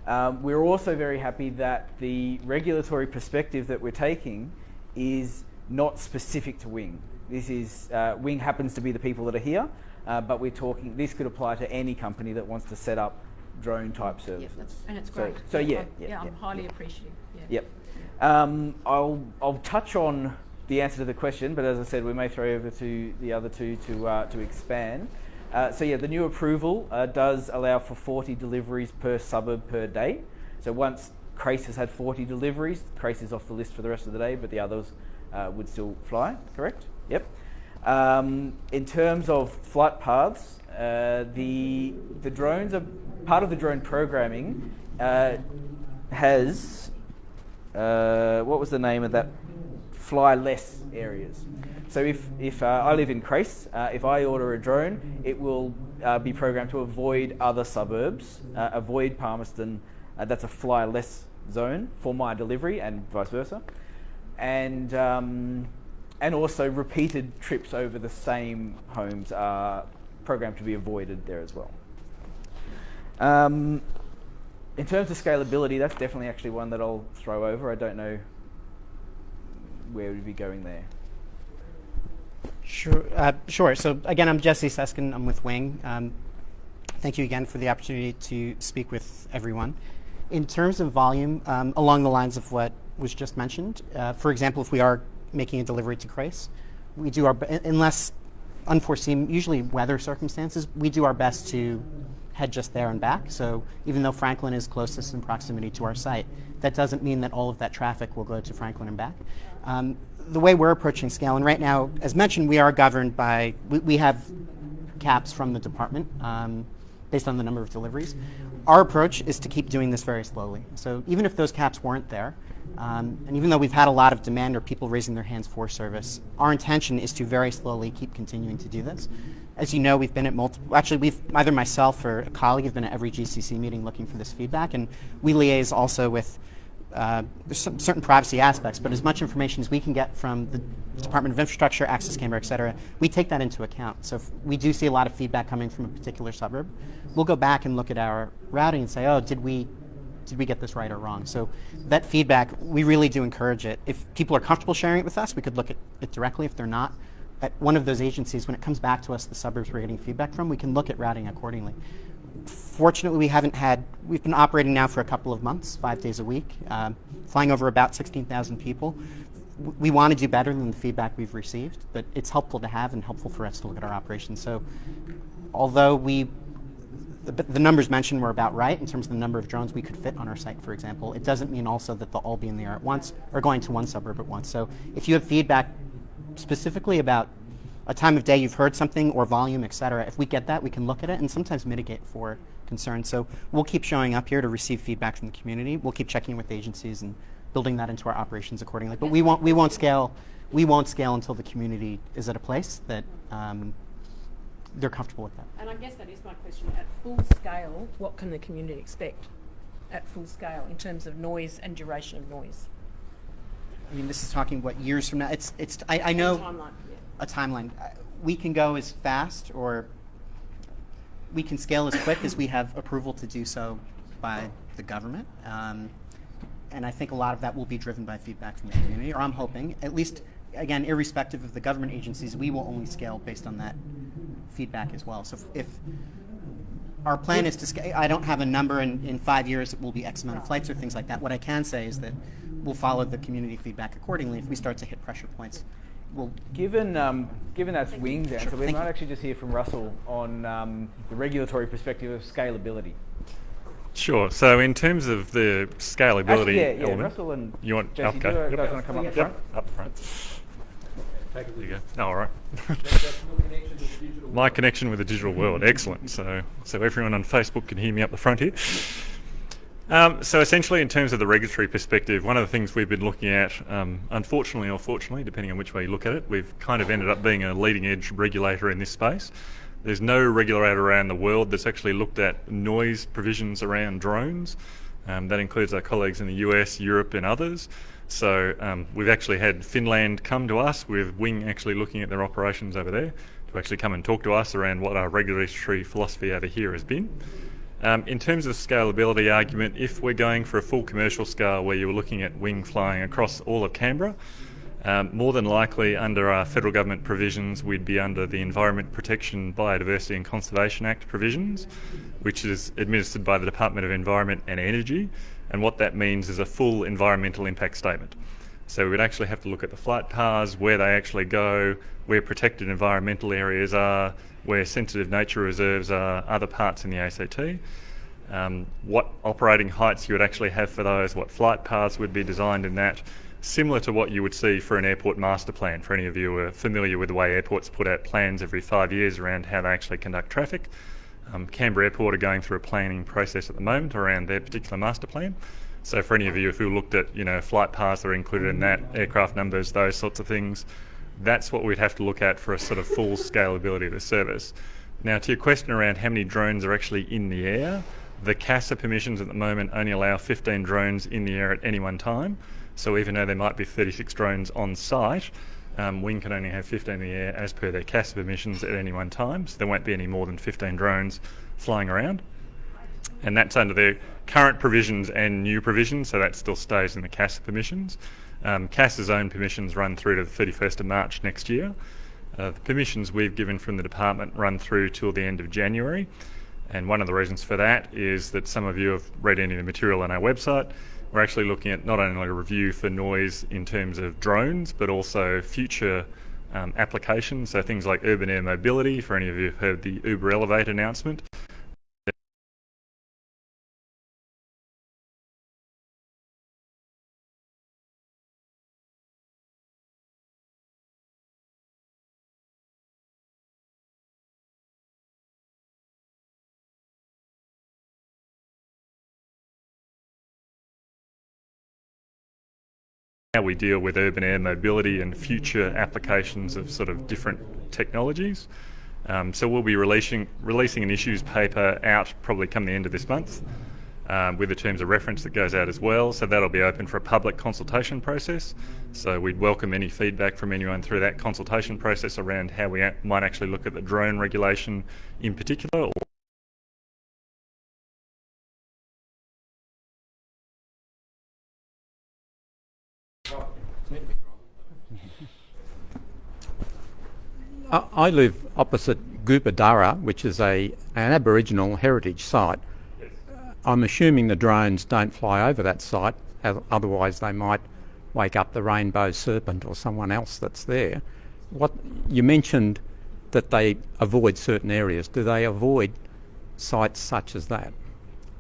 We're also very happy that the regulatory perspective that we're taking is not specific to Wing. This is, Wing happens to be the people that are here, but we're talking, this could apply to any company that wants to set up drone type services. Yeah, and it's great. I'm highly appreciative. Yeah. Yep. I'll touch on the answer to the question, but as I said, we may throw over to the other two to expand. The new approval does allow for 40 deliveries per suburb per day. So once Crace has had 40 deliveries, Crace is off the list for the rest of the day, but the others would still fly, correct? Yep. In terms of flight paths, the drones are part of the drone programming. Has what was the name of that? Fly less areas. So if I live in Crace, if I order a drone, it will be programmed to avoid other suburbs, avoid Palmerston. That's a fly less zone for my delivery, and vice versa. And also repeated trips over the same homes are programmed to be avoided there as well. In terms of scalability, that's definitely actually one that I'll throw over. I don't know where we'd be going there. Sure. So again, I'm Jesse Seskin. I'm with Wing. Thank you again for the opportunity to speak with everyone. In terms of volume, along the lines of what was just mentioned, for example, if we are making a delivery to Crace, we do unless unforeseen, usually weather circumstances, we do our best to head just there and back. So even though Franklin is closest in proximity to our site, that doesn't mean that all of that traffic will go to Franklin and back. The way we're approaching scale, and right now, as mentioned, we are governed by, we have caps from the department based on the number of deliveries. Our approach is to keep doing this very slowly. So even if those caps weren't there, and even though we've had a lot of demand or people raising their hands for service, our intention is to very slowly keep continuing to do this. As you know, we've been at either myself or a colleague have been at every GCC meeting looking for this feedback, and we liaise also with there's some certain privacy aspects, but as much information as we can get from the Department of Infrastructure, Access Canberra, et cetera, we take that into account. So if we do see a lot of feedback coming from a particular suburb, we'll go back and look at our routing and say, oh, did we get this right or wrong? So that feedback, we really do encourage it. If people are comfortable sharing it with us, we could look at it directly. If they're not, at one of those agencies, when it comes back to us, the suburbs we're getting feedback from, we can look at routing accordingly. Fortunately, we've been operating now for a couple of months, 5 days a week, flying over about 16,000 people. We want to do better than the feedback we've received, but it's helpful to have and helpful for us to look at our operations. So although the numbers mentioned were about right in terms of the number of drones we could fit on our site, for example, it doesn't mean also that they'll all be in the air at once or going to one suburb at once. So if you have feedback specifically about a time of day you've heard something or volume, etc. If we get that, we can look at it and sometimes mitigate for concerns. So we'll keep showing up here to receive feedback from the community. We'll keep checking with agencies and building that into our operations accordingly. But we won't scale until the community is at a place that they're comfortable with that. And I guess that is my question. At full scale, what can the community expect at full scale in terms of noise and duration of noise? I mean, this is talking what years from now. I know timeline, yeah. A timeline. We can go as fast, or we can scale as quick as we have approval to do so by the government. And I think a lot of that will be driven by feedback from the community, or I'm hoping, at least, again, irrespective of the government agencies, we will only scale based on that feedback as well. So if our plan is to scale, I don't have a number in 5 years it will be X amount of flights or things like that. What I can say is that we'll follow the community feedback accordingly. If we start to hit pressure points, we'll... Given that's Wing's answer, we might actually just hear from Russell on the regulatory perspective of scalability. Sure. So in terms of the scalability actually, element, Russell and you want Jesse, okay. do you guys want to come up front? Up front. There you go. Oh, all right. My connection with the digital world. Excellent. So everyone on Facebook can hear me up the front here. So essentially, in terms of the regulatory perspective, one of the things we've been looking at, unfortunately or fortunately, depending on which way you look at it, we've kind of ended up being a leading edge regulator in this space. There's no regulator around the world that's actually looked at noise provisions around drones. That includes our colleagues in the US, Europe and others. So we've actually had Finland come to us with Wing actually looking at their operations over there to actually come and talk to us around what our regulatory philosophy over here has been. In terms of scalability argument, if we're going for a full commercial scale where you're looking at Wing flying across all of Canberra, more than likely under our federal government provisions we'd be under the Environment Protection, Biodiversity and Conservation Act provisions, which is administered by the Department of Environment and Energy, and what that means is a full environmental impact statement. So we'd actually have to look at the flight paths, where they actually go, where protected environmental areas are, where sensitive nature reserves are, other parts in the ACT, what operating heights you would actually have for those, what flight paths would be designed in that, similar to what you would see for an airport master plan. For any of you who are familiar with the way airports put out plans every 5 years around how they actually conduct traffic, Canberra Airport are going through a planning process at the moment around their particular master plan. So for any of you who looked at, flight paths that are included in that, aircraft numbers, those sorts of things, that's what we'd have to look at for a sort of full scalability of the service. Now, to your question around how many drones are actually in the air, the CASA permissions at the moment only allow 15 drones in the air at any one time. So even though there might be 36 drones on site, Wing can only have 15 in the air as per their CASA permissions at any one time. So there won't be any more than 15 drones flying around. And that's under their current provisions and new provisions, so that still stays in the CASA permissions. CASA's own permissions run through to the 31st of March next year. The permissions we've given from the department run through till the end of January. And one of the reasons for that is that some of you have read any of the material on our website. We're actually looking at not only a review for noise in terms of drones, but also future applications, so things like urban air mobility. For any of you who've heard the Uber Elevate announcement. How we deal with urban air mobility and future applications of sort of different technologies. So we'll be releasing an issues paper out probably come the end of this month with the terms of reference that goes out as well. So that'll be open for a public consultation process. So we'd welcome any feedback from anyone through that consultation process around how we might actually look at the drone regulation in particular. I live opposite Goopadara, which is an Aboriginal heritage site. I'm assuming the drones don't fly over that site, otherwise they might wake up the rainbow serpent or someone else that's there. What you mentioned that they avoid certain areas. Do they avoid sites such as that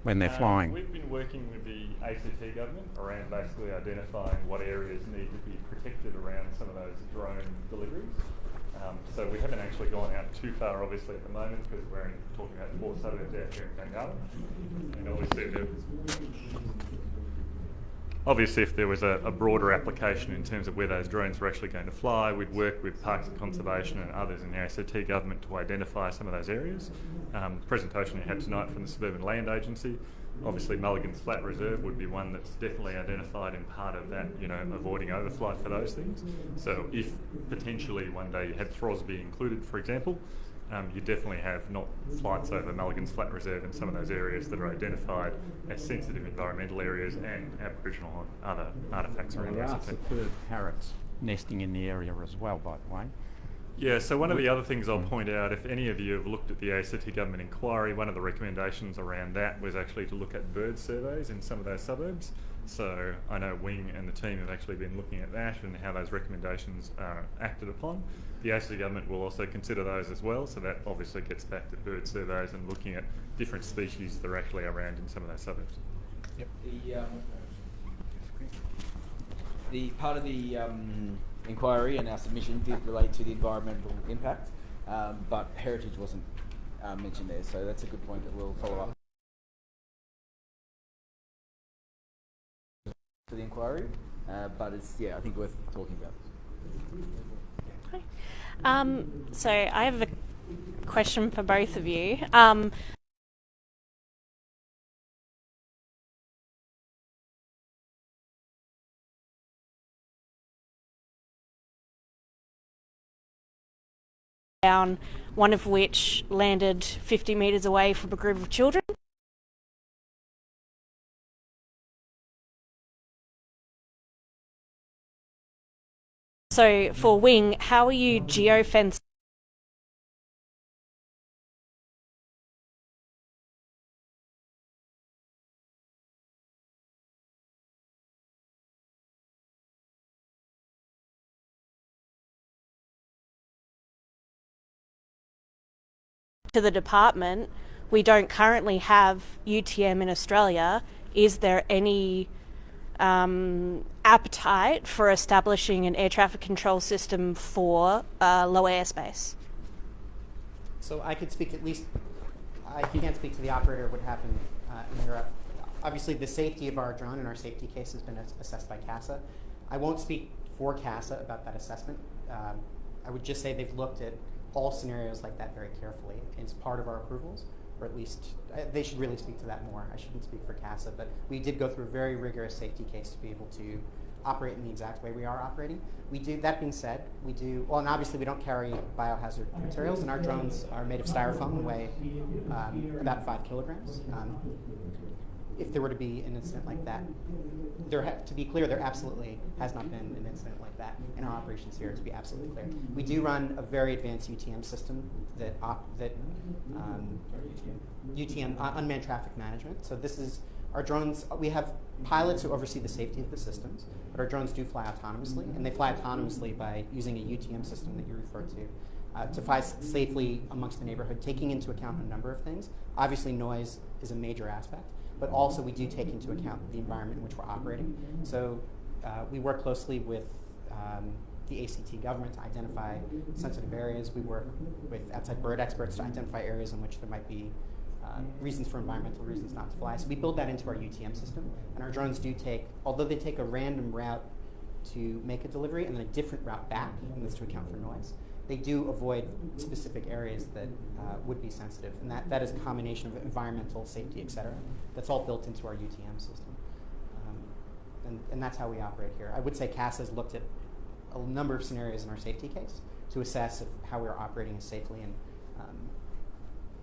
when they're flying? We've been working with the ACT government around basically identifying what areas need to be protected around some of those drone deliveries. So we haven't actually gone out too far, obviously, at the moment, because we're only talking about 4 suburbs out here in Gungahlin. And obviously, if there was a broader application in terms of where those drones were actually going to fly, we'd work with Parks and Conservation and others in the ACT government to identify some of those areas. Presentation you had tonight from the Suburban Land Agency. Obviously, Mulligan's Flat Reserve would be one that's definitely identified in part of that, avoiding overflight for those things. So if potentially one day you had Throsby included, for example, you definitely have not flights over Mulligan's Flat Reserve and some of those areas that are identified as sensitive environmental areas and Aboriginal and other artefacts around There the are ACT. superb parrots nesting in the area as well, by the way. Yeah, so one of the other things I'll point out, if any of you have looked at the ACT government inquiry, one of the recommendations around that was actually to look at bird surveys in some of those suburbs. So I know Wing and the team have actually been looking at that and how those recommendations are acted upon. The ACT government will also consider those as well, so that obviously gets back to bird surveys and looking at different species that are actually around in some of those suburbs. Yep. The part of the inquiry and our submission did relate to the environmental impact, but heritage wasn't mentioned there, so that's a good point that we'll follow up for the inquiry, but it's, I think worth talking about. So I have a question for both of you. Down, one of which landed 50 metres away from a group of children. So for Wing, how are you geofencing to the department? We don't currently have UTM in Australia. Is there any appetite for establishing an air traffic control system for low airspace? So I could speak at least, I can't speak to the operator, what happened in Europe. Obviously the safety of our drone and our safety case has been assessed by CASA. I won't speak for CASA about that assessment. I would just say they've looked at all scenarios like that very carefully. It's part of our approvals, or at least they should really speak to that more. I shouldn't speak for CASA, but we did go through a very rigorous safety case to be able to operate in the exact way we are operating. We do, that being said, we do, well, and obviously we don't carry biohazard materials, and our drones are made of styrofoam and weigh about 5 kilograms. If there were to be an incident like that, to be clear, there absolutely has not been an incident like that in our operations here, to be absolutely clear. We do run a very advanced UTM system that UTM, unmanned traffic management. So this is, our drones, we have pilots who oversee the safety of the systems, but our drones do fly autonomously, and they fly autonomously by using a UTM system that you referred to fly safely amongst the neighborhood, taking into account a number of things. Obviously noise is a major aspect, but also we do take into account the environment in which we're operating. So we work closely with the ACT government to identify sensitive areas. We work with outside bird experts to identify areas in which there might be reasons for environmental reasons not to fly. So we build that into our UTM system, and our drones do take, although they take a random route to make a delivery and then a different route back, and this to account for noise, they do avoid specific areas that would be sensitive, and that is a combination of environmental, safety, etc. That's all built into our UTM system, and that's how we operate here. I would say CASA has looked at a number of scenarios in our safety case to assess how we're operating safely, and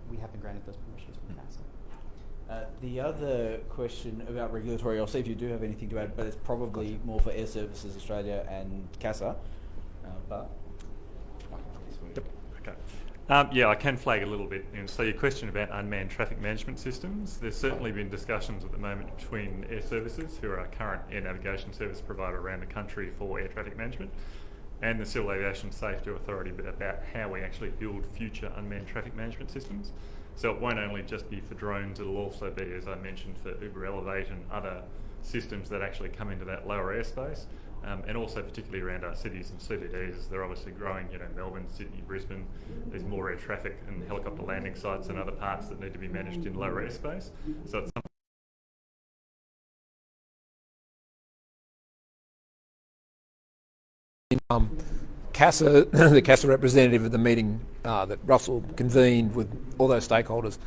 we have been granted those permissions from CASA. The other question about regulatory, I'll see if you do have anything to add, but it's probably more for Air Services Australia and CASA. But yeah, I can flag a little bit. And so your question about unmanned traffic management systems, there's certainly been discussions at the moment between Air Services, who are our current air navigation service provider around the country for air traffic management, and the Civil Aviation Safety Authority about how we actually build future unmanned traffic management systems. So it won't only just be for drones, it'll also be, as I mentioned, for Uber Elevate and other systems that actually come into that lower airspace. and also particularly around our cities and CBDs. They're obviously growing, Melbourne, Sydney, Brisbane. There's more air traffic and helicopter landing sites and other parts that need to be managed in lower airspace. So it's CASA, the CASA representative at the meeting that Russell convened with all those stakeholders,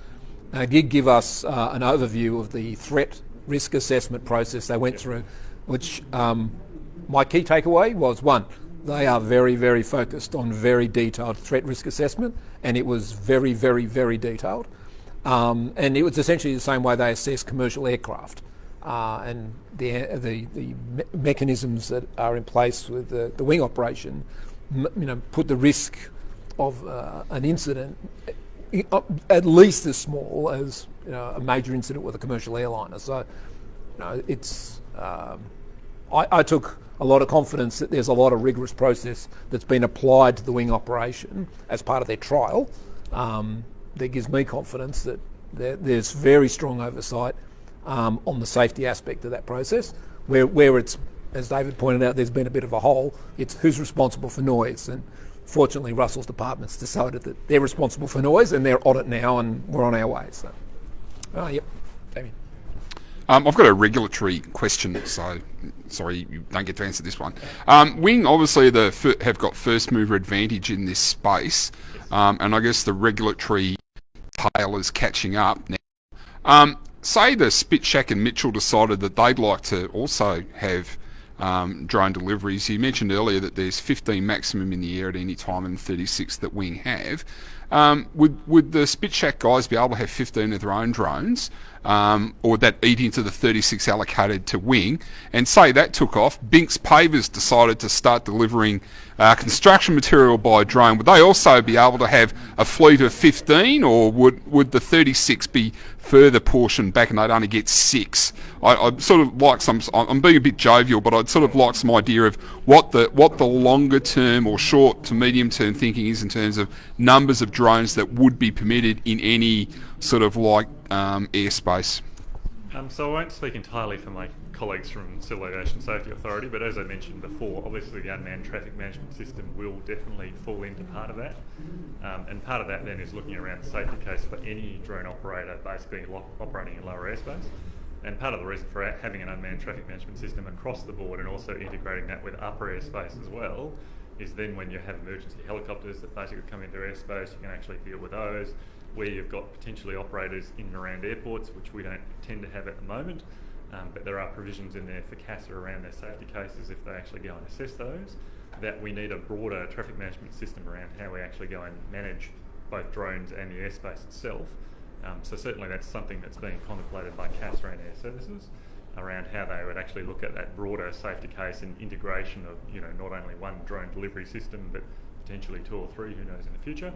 did give us an overview of the threat risk assessment process they went through, which my key takeaway was, one, they are very, very focused on very detailed threat risk assessment, and it was very, very, very detailed. And it was essentially the same way they assess commercial aircraft. And the mechanisms that are in place with the wing operation, put the risk of an incident at least as small as a major incident with a commercial airliner. So, it's I took a lot of confidence that there's a lot of rigorous process that's been applied to the wing operation as part of their trial. That gives me confidence that there's very strong oversight on the safety aspect of that process. Where it's, as David pointed out, there's been a bit of a hole. It's who's responsible for noise, and fortunately Russell's department's decided that they're responsible for noise and they're on it now, and we're on our way. So, yep, Damien. I've got a regulatory question, so sorry you don't get to answer this one. Wing obviously have got first mover advantage in this space, and I guess the regulatory tail is catching up now. Say the Spit Shack and Mitchell decided that they'd like to also have drone deliveries. You mentioned earlier that there's 15 maximum in the air at any time and 36 that Wing have. Would the Spit Shack guys be able to have 15 of their own drones, or would that eat into the 36 allocated to Wing? And say that took off, Binks Pavers decided to start delivering construction material by drone. Would they also be able to have a fleet of 15, or would the 36 be further portioned back and they'd only get 6? I'd sort of like I'm being a bit jovial, but I'd sort of like some idea of what the longer term or short to medium term thinking is in terms of numbers of drones that would be permitted in any sort of airspace. So I won't speak entirely for my colleagues from Civil Aviation Safety Authority, but as I mentioned before, obviously the unmanned traffic management system will definitely fall into part of that. And part of that then is looking around the safety case for any drone operator basically operating in lower airspace. And part of the reason for having an unmanned traffic management system across the board and also integrating that with upper airspace as well is then when you have emergency helicopters that basically come into airspace, you can actually deal with those. Where you've got potentially operators in and around airports, which we don't tend to have at the moment, but there are provisions in there for CASA around their safety cases if they actually go and assess those, that we need a broader traffic management system around how we actually go and manage both drones and the airspace itself. So certainly that's something that's being contemplated by CASA and Air Services around how they would actually look at that broader safety case and integration of not only one drone delivery system but potentially 2 or 3, who knows, in the future.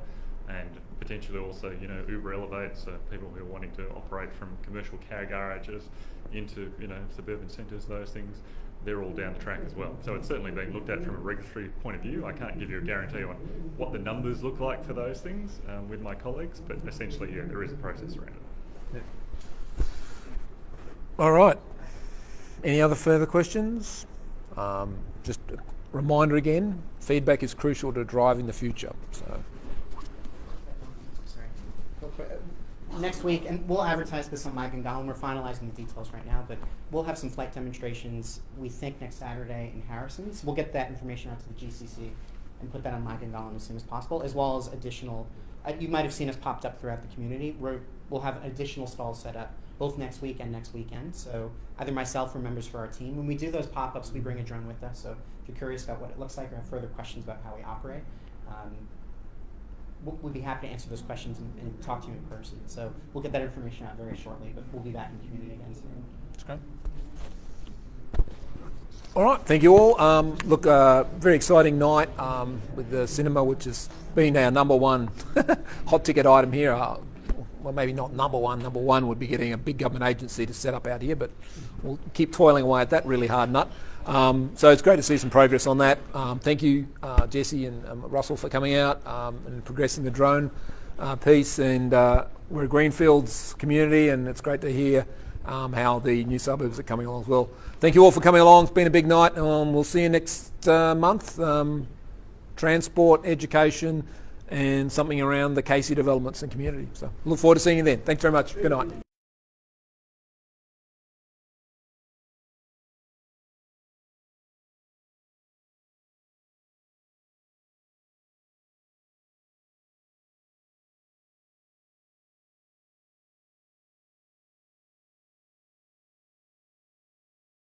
And potentially also, Uber Elevate, so people who are wanting to operate from commercial car garages into, suburban centres, those things, they're all down the track as well. So it's certainly being looked at from a regulatory point of view. I can't give you a guarantee on what the numbers look like for those things with my colleagues, but essentially, there is a process around it. Yeah. All right. Any other further questions? Just a reminder again, feedback is crucial to driving the future. So. Next week, and we'll advertise this on My Gungahlin. We're finalizing the details right now, but we'll have some flight demonstrations, we think, next Saturday in Harrison. So we'll get that information out to the GCC and put that on My Gungahlin as soon as possible, as well as additional, you might have seen us popped up throughout the community. We'll have additional stalls set up both next week and next weekend. So either myself or members for our team. When we do those pop-ups, we bring a drone with us. So if you're curious about what it looks like or have further questions about how we operate, we'll be happy to answer those questions and talk to you in person. So we'll get that information out very shortly, but we'll be back in community again soon. That's great. All right, thank you all. Look, very exciting night with the cinema, which has been our number one hot ticket item here. Well, maybe not number one. Number one would be getting a big government agency to set up out here, but we'll keep toiling away at that really hard nut. So it's great to see some progress on that. Thank you, Jesse and Russell, for coming out and progressing the drone piece. And we're a Greenfields community, and it's great to hear how the new suburbs are coming along as well. Thank you all for coming along. It's been a big night. We'll see you next month. Transport, education, and something around the Casey developments and community. So look forward to seeing you then. Thanks very much. Good night.